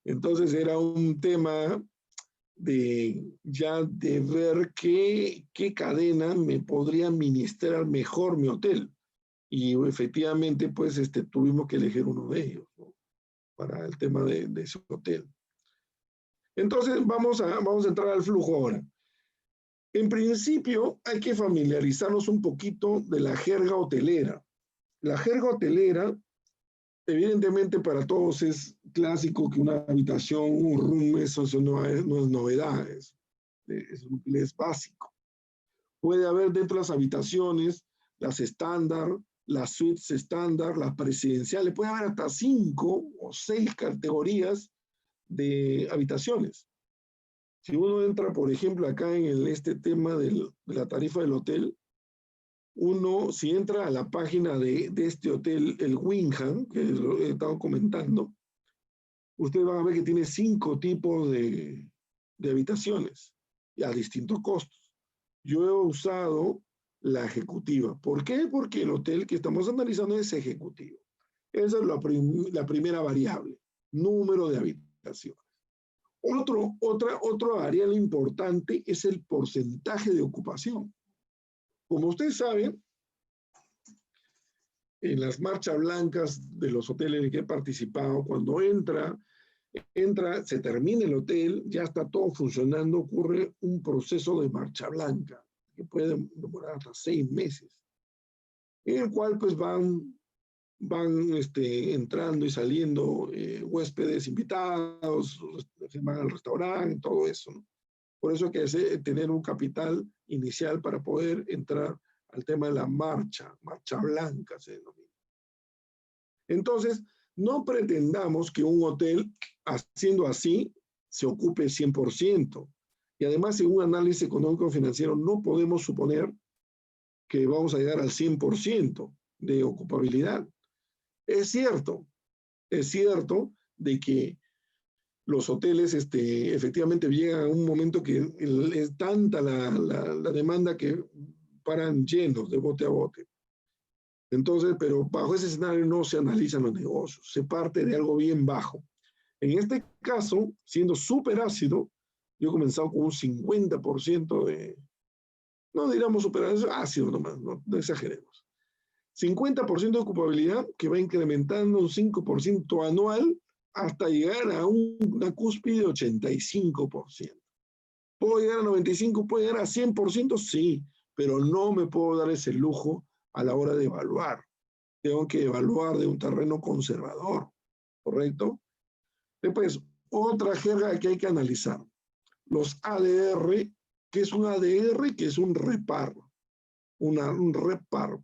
Entonces era un tema de ver qué cadena me podría administrar mejor mi hotel. Y efectivamente, pues tuvimos que elegir uno de ellos, ¿no? Para el tema de ese hotel. Entonces vamos a entrar al flujo ahora. En principio, hay que familiarizarnos un poquito de la jerga hotelera. La jerga hotelera, evidentemente para todos es clásico que una habitación, un room, eso no es novedad, es básico. Puede haber dentro de las habitaciones las estándar, las suites estándar, las presidenciales, puede haber hasta 5 o 6 categorías de habitaciones. Si uno entra, por ejemplo, acá en este tema de la tarifa del hotel, si entra a la página de este hotel, el Wyndham, que lo he estado comentando, ustedes van a ver que tiene 5 tipos de habitaciones y a distintos costos. Yo he usado la ejecutiva. ¿Por qué? Porque el hotel que estamos analizando es ejecutivo. Esa es la primera variable, número de habitaciones. Otra variable importante es el porcentaje de ocupación. Como ustedes saben, en las marchas blancas de los hoteles en que he participado, cuando se termina el hotel, ya está todo funcionando, ocurre un proceso de marcha blanca, que puede demorar hasta 6 meses, en el cual pues van entrando y saliendo huéspedes invitados, van al restaurante, todo eso, ¿no? Por eso hay que tener un capital inicial para poder entrar al tema de la marcha blanca se denomina. Entonces, no pretendamos que un hotel, haciendo así, se ocupe 100%. Y además, en un análisis económico-financiero, no podemos suponer que vamos a llegar al 100% de ocupabilidad. Es cierto de que los hoteles efectivamente llegan a un momento que es tanta la demanda que paran llenos de bote a bote. Entonces, pero bajo ese escenario no se analizan los negocios, se parte de algo bien bajo. En este caso, siendo súper ácido, yo he comenzado con un 50% no diríamos súper ácido nomás, no exageremos. 50% de ocupabilidad que va incrementando un 5% anual hasta llegar a una cúspide de 85%. ¿Puedo llegar a 95%? ¿Puedo llegar a 100%? Sí, pero no me puedo dar ese lujo a la hora de evaluar. Tengo que evaluar de un terreno conservador, ¿correcto? Después, otra jerga que hay que analizar. Los ADR, ¿qué es un ADR? Que es un repar, un repar.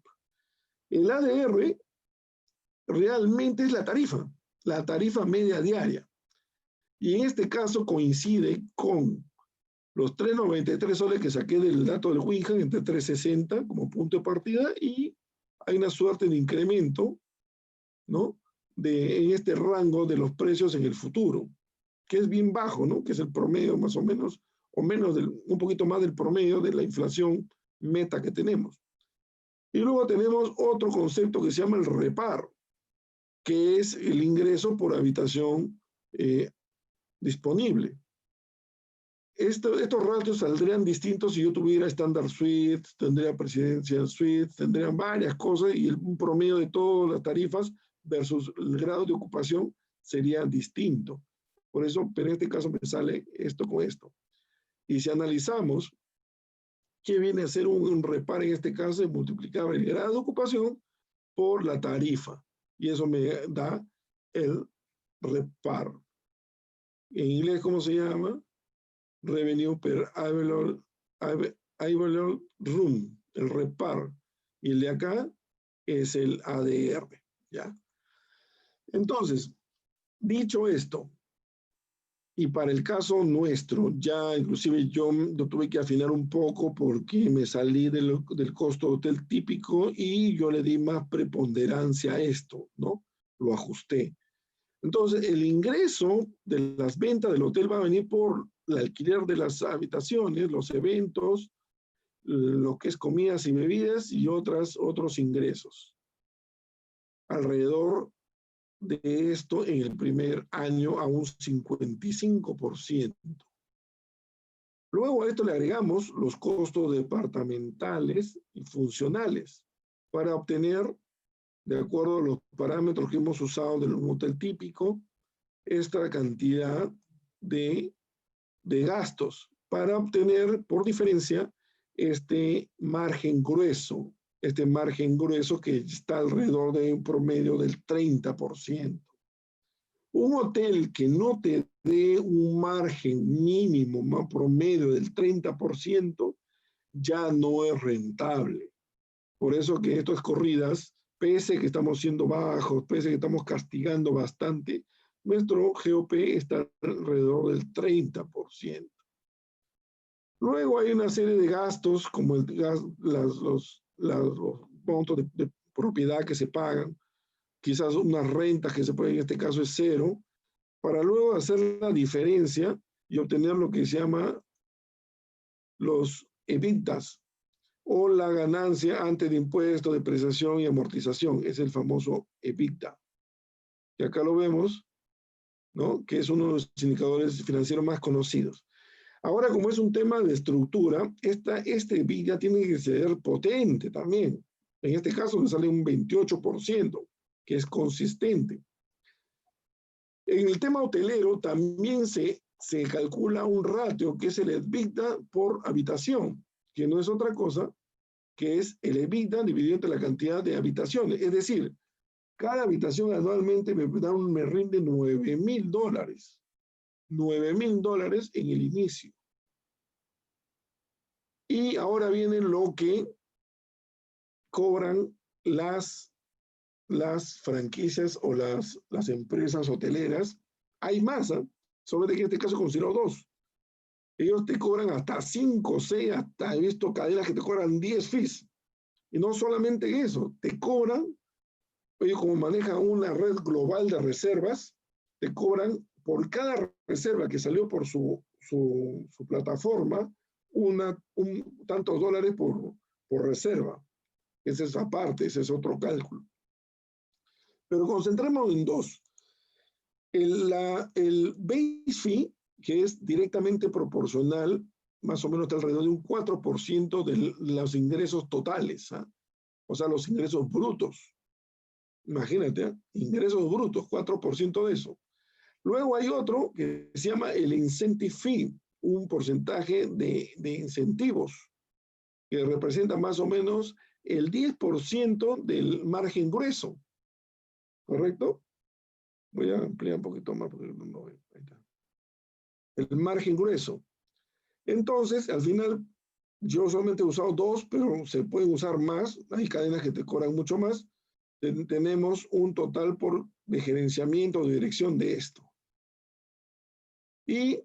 El ADR realmente es la tarifa media diaria. Y en este caso coincide con los 3.93 soles que saqué del dato del Winhan, entre 3.60 como punto de partida, y hay una suerte de incremento, ¿no? En este rango de los precios en el futuro, que es bien bajo, ¿no? Que es el promedio más o menos, o menos un poquito más del promedio de la inflación meta que tenemos. Y luego tenemos otro concepto que se llama el repar, que es el ingreso por habitación disponible. Estos ratios saldrían distintos si yo tuviera Standard Suite, tendría Presidential Suite, tendrían varias cosas y un promedio de todas las tarifas versus el grado de ocupación sería distinto. Por eso, pero en este caso me sale esto con esto. Y si analizamos qué viene a ser un reparo en este caso, es multiplicar el grado de ocupación por la tarifa. Y eso me da el reparo. En inglés, ¿cómo se llama? Revenue per available room, el repar. Y el de acá es el ADR, ¿ya? Entonces, dicho esto, y para el caso nuestro, ya inclusive yo lo tuve que afinar un poco porque me salí del costo de hotel típico y yo le di más preponderancia a esto, ¿no? Lo ajusté. Entonces, el ingreso de las ventas del hotel va a venir por el alquiler de las habitaciones, los eventos, lo que es comidas y bebidas y otros ingresos. Alrededor de esto en el primer año a un 55%. Luego a esto le agregamos los costos departamentales y funcionales para obtener, de acuerdo a los parámetros que hemos usado del hotel típico, esta cantidad de gastos para obtener por diferencia este margen grueso que está alrededor de un promedio del 30%. Un hotel que no te dé un margen mínimo, más promedio del 30%, ya no es rentable. Por eso que estas corridas, pese que estamos siendo bajos, pese que estamos castigando bastante, nuestro GOP está alrededor del 30%. Luego hay una serie de gastos, como los montos de propiedad que se pagan, quizás unas rentas que se pueden, en este caso es cero, para luego hacer la diferencia y obtener lo que se llama los EBITDAs, o la ganancia antes de impuestos, depreciación y amortización, es el famoso EBITDA. Y acá lo vemos, ¿no? Que es uno de los indicadores financieros más conocidos. Ahora, como es un tema de estructura, este EBITDA tiene que ser potente también. En este caso, le sale un 28%, que es consistente. En el tema hotelero también se calcula un ratio, que es el EBITDA por habitación, que no es otra cosa que es el EBITDA dividido entre la cantidad de habitaciones. Es decir, cada habitación anualmente me rinde $9,000. $9,000 en el inicio. Y ahora viene lo que cobran las franquicias o las empresas hoteleras. Hay más, ¿eh? Sobre que en este caso considero dos. Ellos te cobran hasta 5, 6, hasta he visto cadenas que te cobran 10 fees. Y no solamente eso, te cobran, ellos como manejan una red global de reservas, te cobran por cada reserva que salió por su plataforma, tantos dólares por reserva. Ese es aparte, ese es otro cálculo. Pero concentrémonos en dos. El base fee, que es directamente proporcional, más o menos está alrededor de un 4% de los ingresos totales, ¿eh? O sea, los ingresos brutos. Imagínate, ¿eh? Ingresos brutos, 4% de eso. Luego hay otro que se llama el incentive fee, un porcentaje de incentivos, que representa más o menos el 10% del margen grueso. ¿Correcto? Voy a ampliar un poquito más porque no veo. Ahí está. El margen grueso. Entonces, al final, yo solamente he usado dos, pero se pueden usar más. Hay cadenas que te cobran mucho más. Tenemos un total de gerenciamiento, de dirección de esto. Y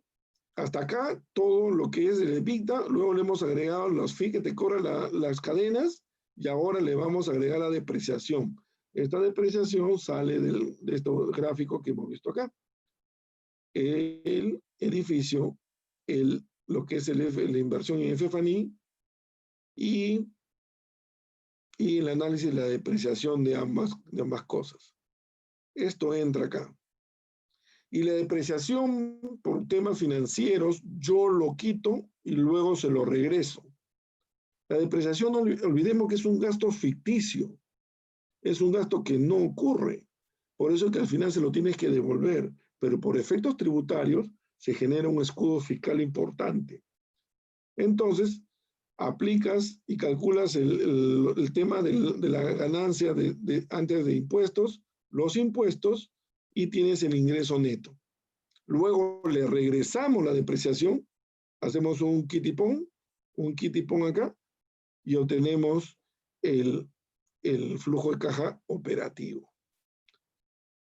hasta acá, todo lo que es el EBITDA, luego le hemos agregado los fees que te cobran las cadenas y ahora le vamos a agregar la depreciación. Esta depreciación sale de este gráfico que hemos visto acá. El edificio, lo que es la inversión en FF&E y el análisis de la depreciación de ambas cosas. Esto entra acá. Y la depreciación por temas financieros, yo lo quito y luego se lo regreso. La depreciación, no olvidemos que es un gasto ficticio. Es un gasto que no ocurre. Por eso es que al final se lo tienes que devolver. Pero por efectos tributarios se genera un escudo fiscal importante. Entonces, aplicas y calculas el tema de la ganancia antes de impuestos, los impuestos, y tienes el ingreso neto. Luego le regresamos la depreciación, hacemos un kitty-pong acá, y obtenemos el flujo de caja operativo.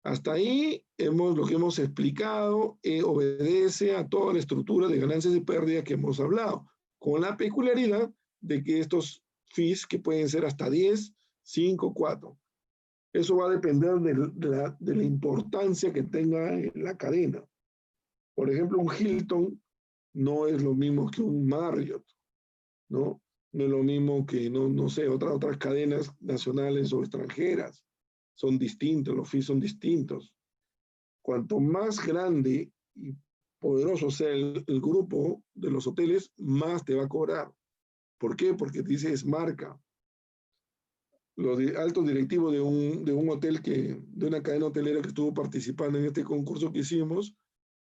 Hasta ahí lo que hemos explicado obedece a toda la estructura de ganancias y pérdidas que hemos hablado, con la peculiaridad de que estos fees que pueden ser hasta 10, 5, 4. Eso va a depender de la importancia que tenga en la cadena. Por ejemplo, un Hilton no es lo mismo que un Marriott, ¿no? No es lo mismo que, no sé, otras cadenas nacionales o extranjeras. Son distintos, los fees son distintos. Cuanto más grande y poderoso sea el grupo de los hoteles, más te va a cobrar. ¿Por qué? Porque dice es marca. Los altos directivos de un hotel de una cadena hotelera que estuvo participando en este concurso que hicimos,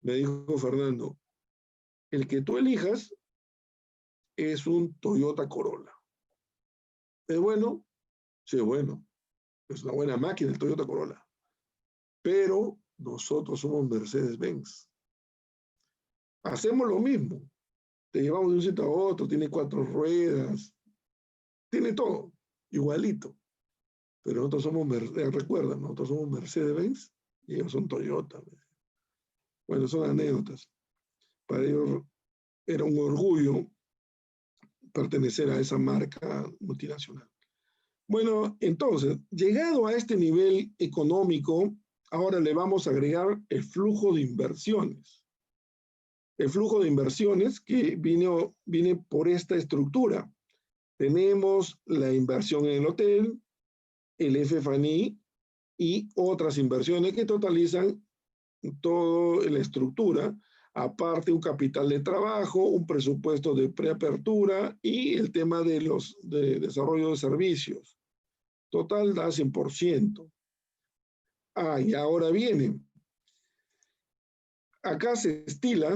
me dijo Fernando, el que tú elijas es un Toyota Corolla. ¿Es bueno? Sí, es bueno. Es una buena máquina el Toyota Corolla. Pero nosotros somos Mercedes-Benz. Hacemos lo mismo. Te llevamos de un sitio a otro, tiene 4 ruedas, tiene todo, igualito. Pero nosotros somos, recuerdan, nosotros somos Mercedes-Benz y ellos son Toyota. Bueno, son anécdotas. Para ellos era un orgullo pertenecer a esa marca multinacional. Bueno, entonces, llegado a este nivel económico, ahora le vamos a agregar el flujo de inversiones. El flujo de inversiones que viene por esta estructura. Tenemos la inversión en el hotel, el FF&E y otras inversiones que totalizan toda la estructura, aparte un capital de trabajo, un presupuesto de preapertura y el tema de desarrollo de servicios. Total da 100%. Y ahora viene. Acá se estila,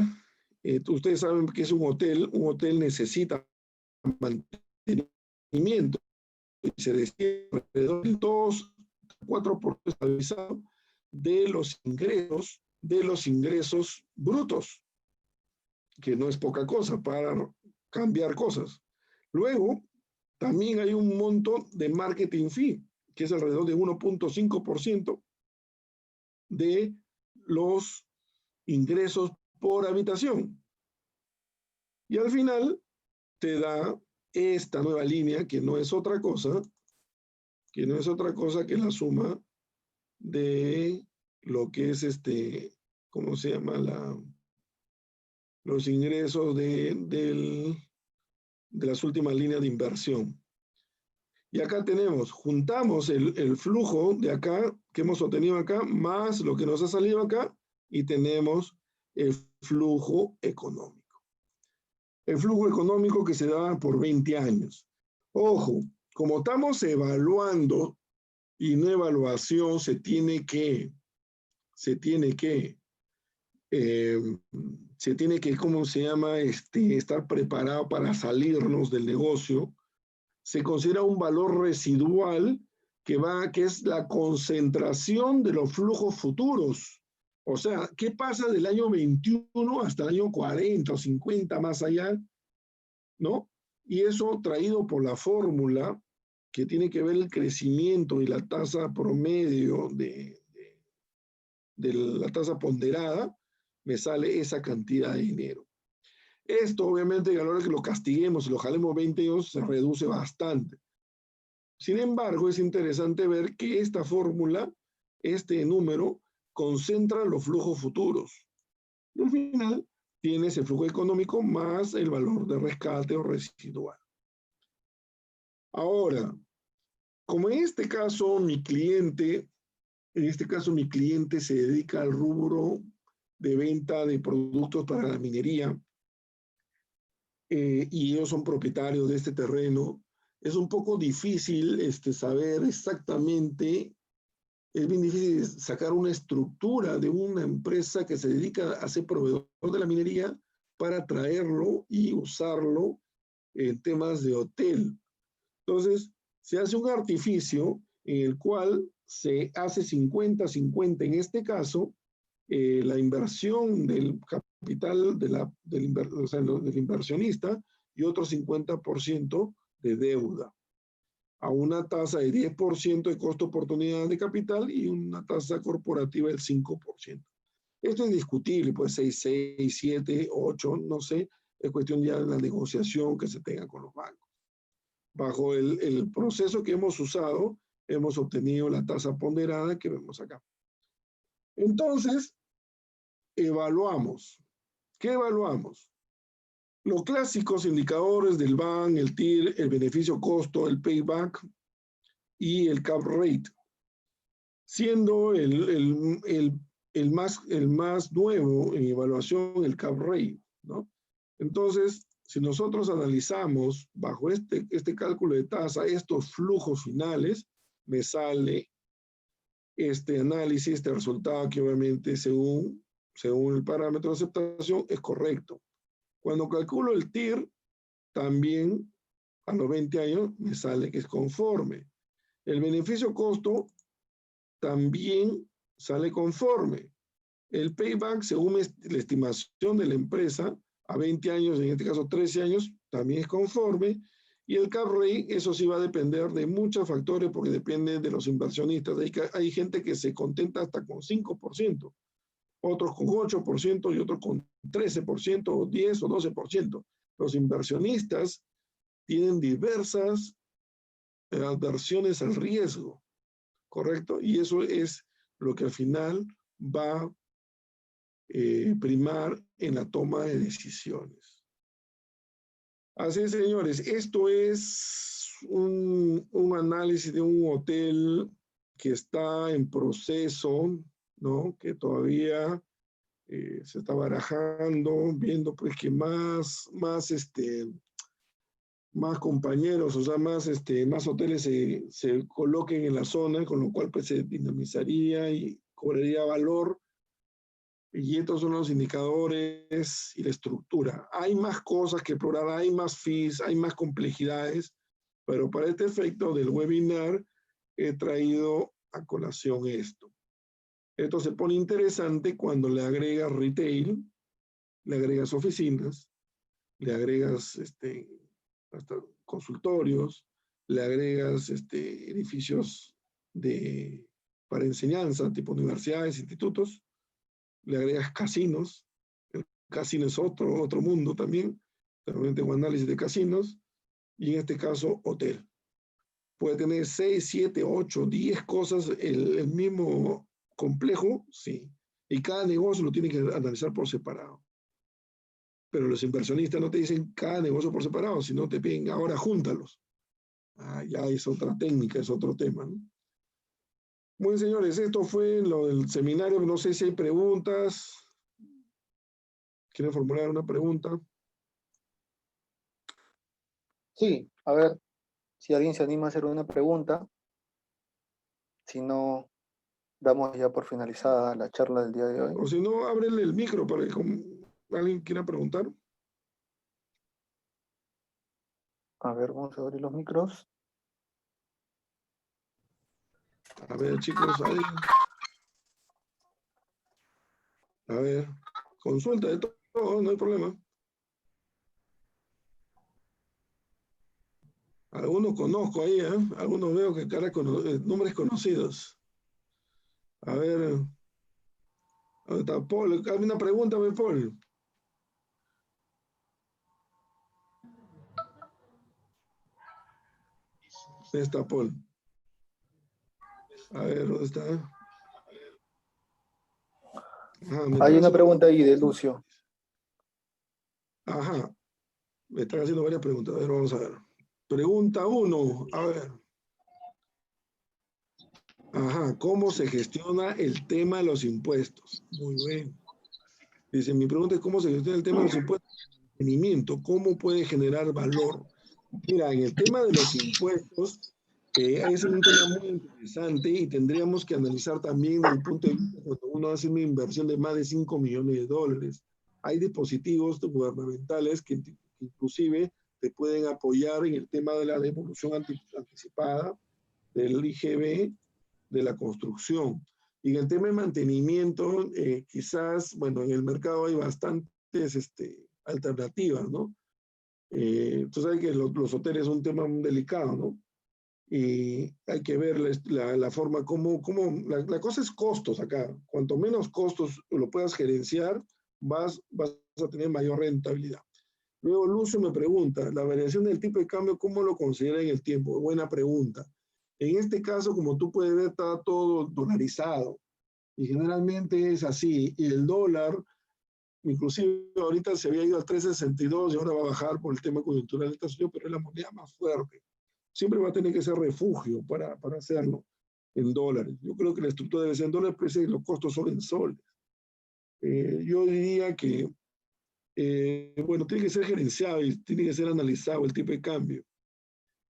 ustedes saben que es un hotel necesita mantenimiento y se destina alrededor del 2-4% estabilizado de los ingresos brutos, que no es poca cosa para cambiar cosas. Luego, también hay un monto de marketing fee, que es alrededor de 1.5% de los ingresos por habitación. Y al final te da esta nueva línea que no es otra cosa que la suma de lo que es ¿cómo se llama? Los ingresos de las últimas líneas de inversión. Y acá juntamos el flujo de acá, que hemos obtenido acá, más lo que nos ha salido acá, y tenemos el flujo económico. El flujo económico que se da por 20 años. Ojo, como estamos evaluando, y una evaluación se tiene que, ¿cómo se llama? Estar preparado para salirnos del negocio. Se considera un valor residual que es la concentración de los flujos futuros. O sea, ¿qué pasa del año 21 hasta el año 40 o 50 más allá? ¿No? Y eso traído por la fórmula que tiene que ver el crecimiento y la tasa promedio de la tasa ponderada, me sale esa cantidad de dinero. Esto, obviamente, a la hora que lo castiguemos y lo jalemos 20 años, se reduce bastante. Sin embargo, es interesante ver que esta fórmula, este número, concentra los flujos futuros. Y al final, tienes el flujo económico más el valor de rescate o residual. Ahora, como en este caso mi cliente se dedica al rubro de venta de productos para la minería, y ellos son propietarios de este terreno, es un poco difícil saber exactamente, es bien difícil sacar una estructura de una empresa que se dedica a ser proveedor de la minería para traerlo y usarlo en temas de hotel. Entonces, se hace un artificio en el cual se hace 50-50 en este caso, la inversión del capital del inversionista y otro 50% de deuda, a una tasa de 10% de costo oportunidad de capital y una tasa corporativa del 5%. Esto es discutible, pues 6, 7, 8, no sé, es cuestión ya de la negociación que se tenga con los bancos. Bajo el proceso que hemos usado, hemos obtenido la tasa ponderada que vemos acá. Entonces, evaluamos. ¿Qué evaluamos? Los clásicos indicadores del BAN, el TIR, el beneficio-costo, el payback y el cap rate, siendo el más nuevo en evaluación el cap rate, ¿no? Entonces, si nosotros analizamos bajo este cálculo de tasa estos flujos finales, me sale este análisis, este resultado que obviamente según el parámetro de aceptación es correcto. Cuando calculo el TIR, también a los 20 años me sale que es conforme. El beneficio-costo también sale conforme. El payback, según la estimación de la empresa, a 20 años, en este caso 13 años, también es conforme. Y el cap rate, eso sí va a depender de muchos factores porque depende de los inversionistas. Hay gente que se contenta hasta con 5%, otros con 8% y otros con 13%, o 10 o 12%. Los inversionistas tienen diversas aversiones al riesgo, ¿correcto? Y eso es lo que al final va a primar en la toma de decisiones. Así es, señores, esto es un análisis de un hotel que está en proceso ¿no? Que todavía se está barajando, viendo pues que más compañeros, o sea, más hoteles se coloquen en la zona, con lo cual pues se dinamizaría y cobraría valor. Y estos son los indicadores y la estructura. Hay más cosas que explorar, hay más fees, hay más complejidades, pero para este efecto del webinar he traído a colación esto. Esto se pone interesante cuando le agregas retail, le agregas oficinas, le agregas hasta consultorios, le agregas edificios para enseñanza, tipo universidades, institutos, le agregas casinos. El casino es otro mundo también. También tengo análisis de casinos. Y en este caso, hotel. Puede tener 6, 7, 8, 10 cosas, el mismo complejo, sí. Y cada negocio lo tiene que analizar por separado. Pero los inversionistas no te dicen cada negocio por separado, sino te piden ahora júntalos. Ya es otra técnica, es otro tema, ¿no? Bueno, señores, esto fue lo del seminario. No sé si hay preguntas. ¿Quieren formular una pregunta? Sí, a ver si alguien se anima a hacer una pregunta. Si no, damos ya por finalizada la charla del día de hoy. O si no, ábrele el micro para que alguien quiera preguntar. A ver, vamos a abrir los micros. A ver, chicos, a ver, consulta de todo, no hay problema. Algunos conozco ahí, ¿eh? Algunos veo que nombres conocidos. A ver, ¿dónde está Paul? Hazme una pregunta, Paul. ¿Dónde está Paul? A ver, ¿dónde está? Hay una pregunta ahí de Lucio. Ajá, me están haciendo varias preguntas. A ver, vamos a ver. Pregunta 1, a ver. Ajá, ¿cómo se gestiona el tema de los impuestos? Muy bien. Dice, mi pregunta es cómo se gestiona el tema de los impuestos. ¿Cómo puede generar valor? Mira, en el tema de los impuestos, es un tema muy interesante y tendríamos que analizar también desde el punto de vista cuando uno hace una inversión de más de 5 millones de dólares. Hay dispositivos gubernamentales que inclusive te pueden apoyar en el tema de la devolución anticipada del IGB de la construcción. Y en el tema de mantenimiento, quizás, bueno, en el mercado hay bastantes alternativas, ¿no? Tú sabes que los hoteles son un tema muy delicado, ¿no? Y hay que ver la forma la cosa es costos acá. Cuanto menos costos lo puedas gerenciar, vas a tener mayor rentabilidad. Luego Lucio me pregunta, la variación del tipo de cambio, ¿cómo lo considera en el tiempo? Buena pregunta. En este caso, como tú puedes ver, está todo dolarizado. Y generalmente es así. Y el dólar, inclusive ahorita se había ido al 3.62 y ahora va a bajar por el tema coyuntural de Estados Unidos, pero es la moneda más fuerte. Siempre va a tener que ser refugio para hacerlo en dólares. Yo creo que la estructura debe ser en dólares, pero los costos son en soles. Yo diría que, bueno, tiene que ser gerenciado y tiene que ser analizado el tipo de cambio.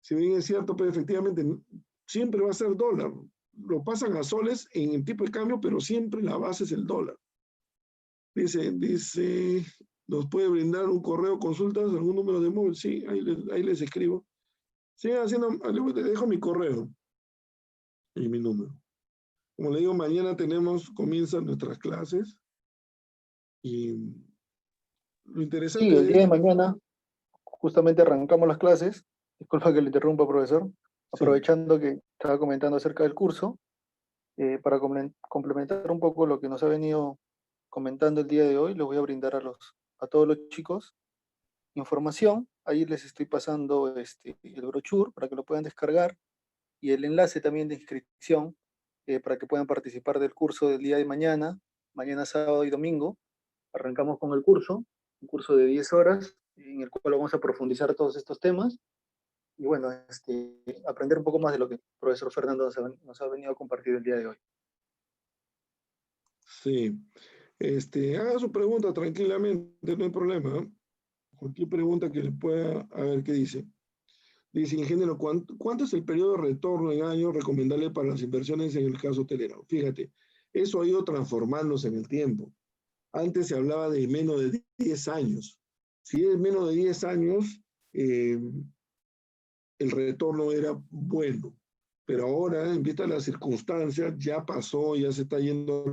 Si bien es cierto, pues efectivamente siempre va a ser dólar. Lo pasan a soles en el tipo de cambio, pero siempre la base es el dólar. Dice, ¿nos puede brindar un correo, consultas, algún número de móvil? Sí, ahí les escribo. Sigan haciendo, les dejo mi correo y mi número. Como le digo, mañana comienzan nuestras clases y lo Sí, interesante el de día de esto, mañana justamente arrancamos las clases. Disculpa que le interrumpa, profesor. sí, Aprovechando que estaba comentando acerca del curso, para complementar un poco lo que nos ha venido comentando el día de hoy, les voy a brindar a todos los chicos información. Ahí les estoy pasando el brochure para que lo puedan descargar y el enlace también de inscripción, para que puedan participar del curso del día de mañana, mañana sábado y domingo. Arrancamos con el curso, un curso de 10 horas, en el cual vamos a profundizar todos estos temas y bueno, aprender un poco más de lo que el profesor Fernando nos ha venido a compartir el día de hoy. Sí. Haga su pregunta tranquilamente, no hay problema. Cualquier pregunta que le pueda, a ver qué dice. Dice, ingeniero, ¿cuánto es el periodo de retorno en años recomendable para las inversiones en el caso hotelero? Fíjate, eso ha ido transformándose en el tiempo. Antes se hablaba de menos de 10 años. Si es menos de 10 años, el retorno era bueno. Pero ahora, en vista de las circunstancias, ya pasó, ya se está yendo.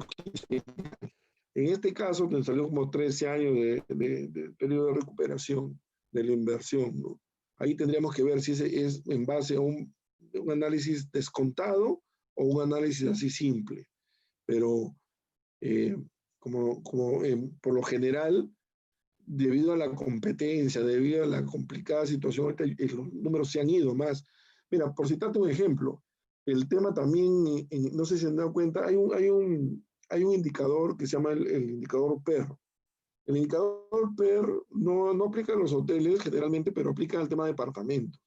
En este caso, te salió como 13 años de periodo de recuperación de la inversión, ¿no? Ahí tendríamos que ver si ese es en base a un análisis descontado o un análisis así simple. Pero eh, por lo general, debido a la competencia, debido a la complicada situación, ahorita los números se han ido más. Mira, por citarte un ejemplo, el tema también, no sé si se han dado cuenta, hay un indicador que se llama el indicador PER. El indicador PER no aplica a los hoteles generalmente, pero aplica al tema de departamentos.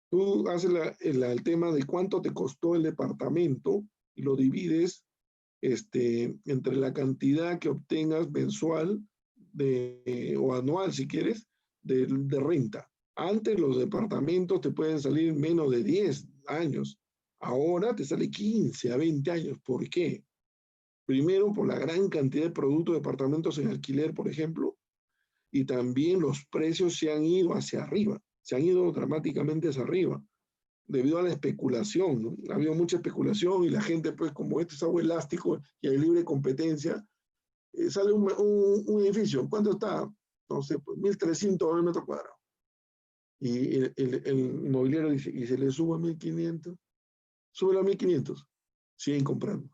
Tú haces el tema de cuánto te costó el departamento y lo divides entre la cantidad que obtengas mensual o anual, si quieres, de renta. Antes los departamentos te pueden salir menos de 10 años. Ahora te sale 15 a 20 años. ¿Por qué? Primero, por la gran cantidad de productos de departamentos en alquiler, por ejemplo, y también los precios se han ido hacia arriba, se han ido dramáticamente hacia arriba, debido a la especulación, ¿no? Ha habido mucha especulación y la gente, pues, como este es algo elástico y hay libre competencia, sale un edificio, ¿cuánto está? No sé, pues 1.300 metros cuadrados. Y el inmobiliario dice, ¿y se le sube a 1.500? Sube a 1.500, siguen comprando.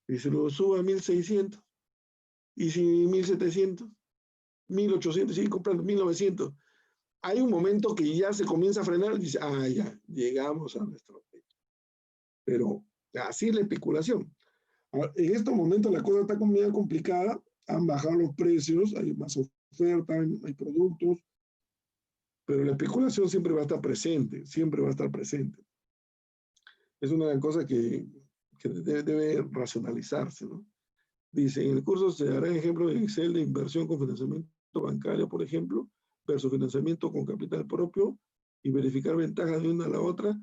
Y se lo sube a 1.600, y si 1.700, 1.800, siguen comprando, 1.900. Hay un momento que ya se comienza a frenar y dice, ya, llegamos a nuestro techo. Pero así es la especulación. En estos momentos la cosa está medio complicada, han bajado los precios, hay más oferta, hay productos, pero la especulación siempre va a estar presente, siempre va a estar presente. Es una cosa que debe racionalizarse, ¿no? Dice, en el curso se dará ejemplo de Excel de inversión con financiamiento bancario, por ejemplo, versus financiamiento con capital propio y verificar ventajas de una a la otra.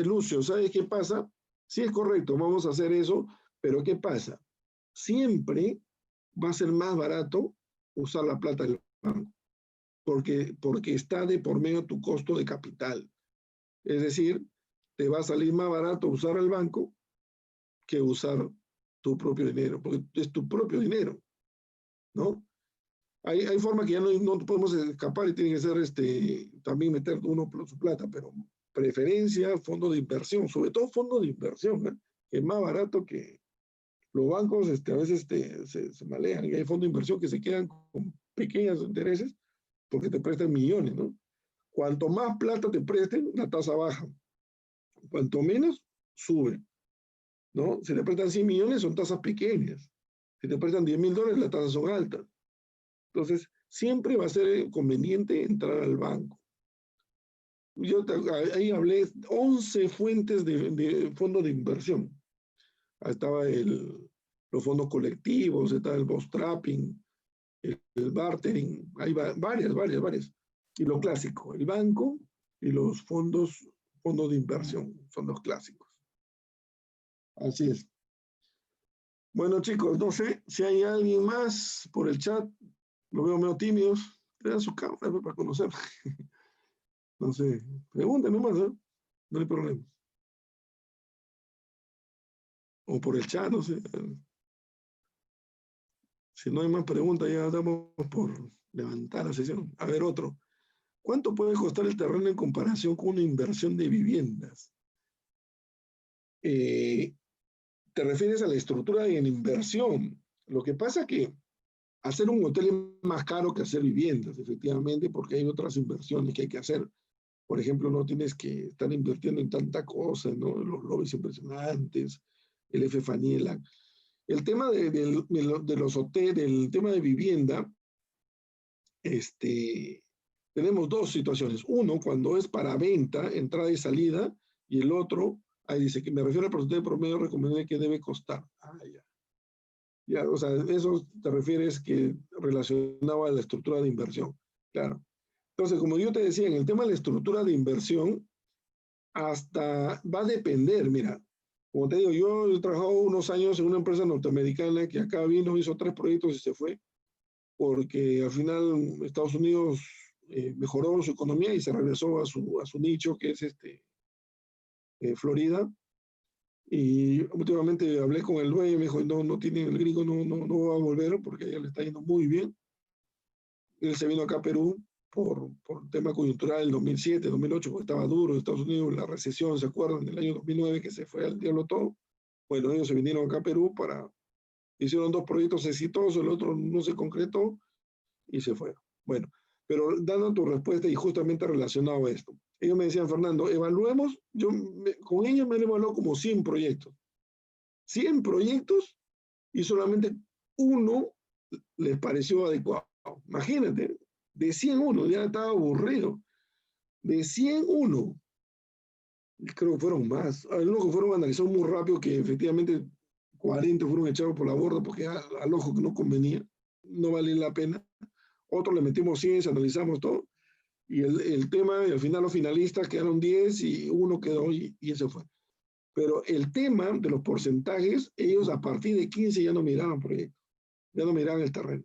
Lucio, ¿sabes qué pasa? Sí, es correcto, vamos a hacer eso, pero ¿qué pasa? Siempre va a ser más barato usar la plata del banco, porque está de por medio tu costo de capital. Es decir, te va a salir más barato usar el banco que usar tu propio dinero, porque es tu propio dinero, ¿no? Hay formas que ya no podemos escapar y tiene que ser también meter uno su plata, pero preferencia, fondo de inversión, sobre todo fondo de inversión, ¿eh? Que es más barato que los bancos, a veces se malean y hay fondos de inversión que se quedan con pequeños intereses porque te prestan millones, ¿no? Cuanto más plata te presten, la tasa baja. Cuanto menos, sube, ¿no? Si te prestan 100 millones, son tasas pequeñas. Si te prestan $10,000, las tasas son altas. Entonces, siempre va a ser conveniente entrar al banco. Yo ahí hablé 11 fuentes de fondos de inversión. Ahí estaba los fondos colectivos, estaba el bootstrapping, el bartering, hay varias. Y lo clásico, el banco y los fondos de inversión, son los clásicos. Así es. Bueno, chicos, no sé si hay alguien más por el chat. Lo veo medio tímidos. Vean su cámara para conocer. No sé, pregunten nomás, ¿eh? No hay problema. O por el chat, no sé. Si no hay más preguntas, ya damos por levantar la sesión. A ver, otro. ¿Cuánto puede costar el terreno en comparación con una inversión de viviendas? Te refieres a la estructura de la inversión. Lo que pasa es que hacer un hotel es más caro que hacer viviendas, efectivamente, porque hay otras inversiones que hay que hacer. Por ejemplo, no tienes que estar invirtiendo en tanta cosa, ¿no? Los lobbies impresionantes, el F-Faniela. El tema de los hoteles, del tema de vivienda, tenemos dos situaciones. Uno, cuando es para venta, entrada y salida, y el otro, ahí dice que me refiero al porcentaje promedio recomendable que debe costar. Ya. Ya, o sea, eso te refieres que relacionaba a la estructura de inversión. Claro. Entonces, como yo te decía, en el tema de la estructura de inversión, hasta va a depender, mira, como te digo, yo he trabajado unos años en una empresa norteamericana que acá vino, hizo 3 proyectos y se fue, porque al final Estados Unidos mejoró su economía y se regresó a su nicho, que es Florida. Y últimamente hablé con el dueño y me dijo, no, no tiene, el gringo no va a volver porque a ella le está yendo muy bien. Él se vino acá a Perú por tema coyuntural del 2007, 2008, porque estaba duro en Estados Unidos, la recesión, ¿se acuerdan? Del año 2009 que se fue al diablo todo. Bueno, ellos se vinieron acá a Perú hicieron 2 proyectos exitosos, el otro no se concretó y se fueron. Bueno, pero dando tu respuesta y justamente relacionado a esto, ellos me decían, Fernando, evaluemos, con ellos me han evaluado como 100 proyectos. 100 proyectos y solamente uno les pareció adecuado. Imagínate, de 101, ya estaba aburrido. De 101, creo que fueron más. Algunos que fueron analizados muy rápido, que efectivamente 40 fueron echados por la borda porque al ojo que no convenía, no valía la pena. Otros le metimos 100, analizamos todo. Y el tema, y al final los finalistas quedaron 10 y uno quedó y ese fue. Pero el tema de los porcentajes, ellos a partir de 15 ya no miraban proyectos, ya no miraban el terreno.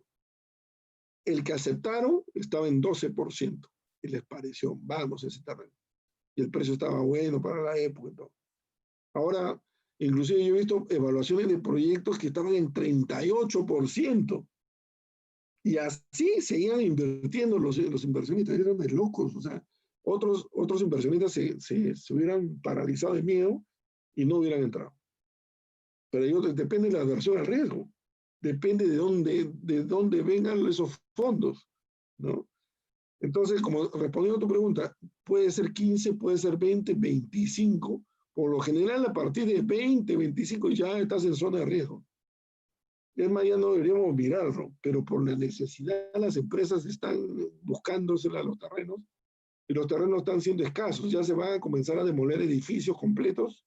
El que aceptaron estaba en 12% y les pareció, vamos, ese terreno. Y el precio estaba bueno para la época y todo. Ahora, inclusive yo he visto evaluaciones de proyectos que estaban en 38%. Y así seguían invirtiendo los inversionistas, eran de locos. O sea, otros inversionistas se hubieran paralizado de miedo y no hubieran entrado. Pero ellos, depende de la aversión al riesgo, depende de dónde vengan esos fondos, ¿no? Entonces, como respondiendo a tu pregunta, puede ser 15, puede ser 20, 25. Por lo general, a partir de 20, 25 ya estás en zona de riesgo. Es más, ya no deberíamos mirarlo, pero por la necesidad las empresas están buscándosela a los terrenos y los terrenos están siendo escasos. Ya se van a comenzar a demoler edificios completos.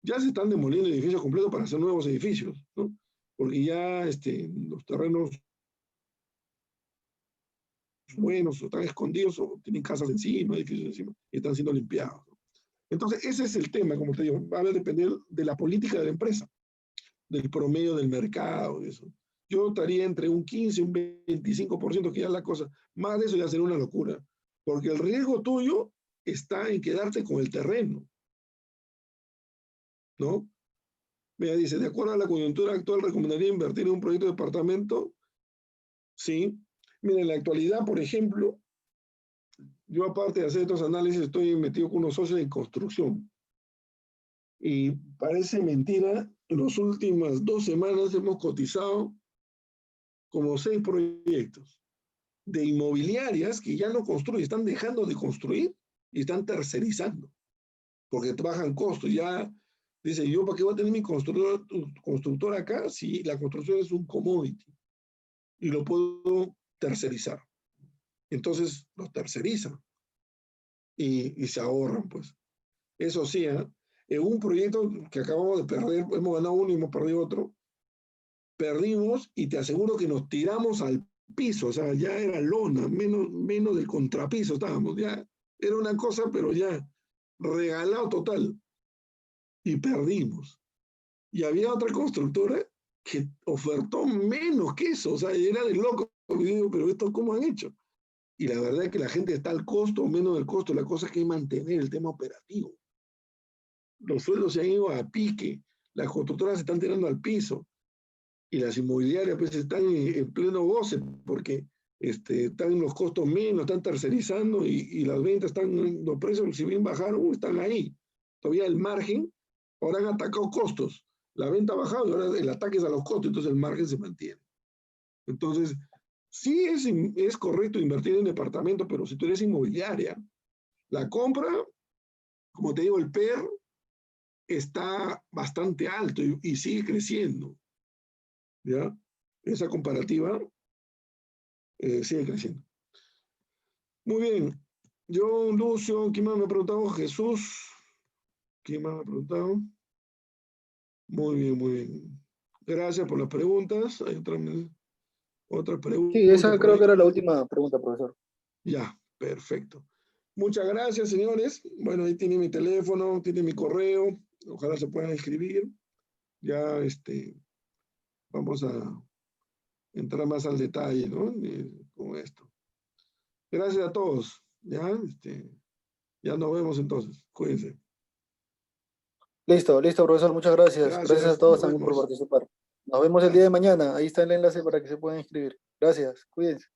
Ya se están demoliendo edificios completos para hacer nuevos edificios, ¿no? Porque ya los terrenos buenos o están escondidos o tienen casas encima, edificios encima, y están siendo limpiados. Entonces, ese es el tema, como te digo, va a depender de la política de la empresa, del promedio del mercado, de eso. Yo estaría entre un 15 y un 25%, que ya es la cosa, más de eso ya sería una locura, porque el riesgo tuyo está en quedarte con el terreno, ¿no? Mira, dice, de acuerdo a la coyuntura actual, ¿recomendaría invertir en un proyecto de departamento? Sí. Mira, en la actualidad, por ejemplo, yo aparte de hacer estos análisis, estoy metido con unos socios en construcción. Y parece mentira, en las últimas 2 semanas hemos cotizado como 6 proyectos de inmobiliarias que ya no construyen, están dejando de construir y están tercerizando, porque bajan costos. Ya dice, yo para qué voy a tener mi constructor acá si la construcción es un commodity y lo puedo tercerizar. Entonces los tercerizan y se ahorran, pues. Eso sí, en un proyecto que acabamos de perder, hemos ganado uno y hemos perdido otro, perdimos y te aseguro que nos tiramos al piso, o sea, ya era lona, menos del contrapiso estábamos, ya era una cosa, pero ya regalado total y perdimos. Y había otra constructora que ofertó menos que eso, o sea, era de loco, pero esto ¿cómo han hecho? Y la verdad es que la gente está al costo o menos del costo, la cosa es que hay mantener el tema operativo. Los sueldos se han ido a pique, las constructoras se están tirando al piso y las inmobiliarias pues están en pleno goce porque están los costos menos, están tercerizando y las ventas están, los precios si bien bajaron, están ahí. Todavía el margen, ahora han atacado costos. La venta ha bajado y ahora el ataque es a los costos, entonces el margen se mantiene. Entonces, sí es correcto invertir en departamento, pero si tú eres inmobiliaria, la compra, como te digo, el PER está bastante alto y sigue creciendo, ¿ya? Esa comparativa sigue creciendo. Muy bien. Yo, Lucio, ¿quién más me ha preguntado? Jesús. ¿Quién más me ha preguntado? Muy bien, muy bien. Gracias por las preguntas. Hay otra Sí, pregunta esa por creo ahí. que era la última pregunta, profesor. Ya, perfecto. Muchas gracias, señores. Bueno, ahí tiene mi teléfono, tiene mi correo. Ojalá se puedan escribir. Ya vamos a entrar más al detalle, ¿no? Con esto. Gracias a todos. Ya nos vemos entonces. Cuídense. Listo, listo, profesor. Muchas gracias. Gracias a Gracias. todos Nos también por vemos. participar. Nos vemos el día de Gracias. mañana. Ahí está el enlace para que se puedan inscribir. Gracias. Cuídense.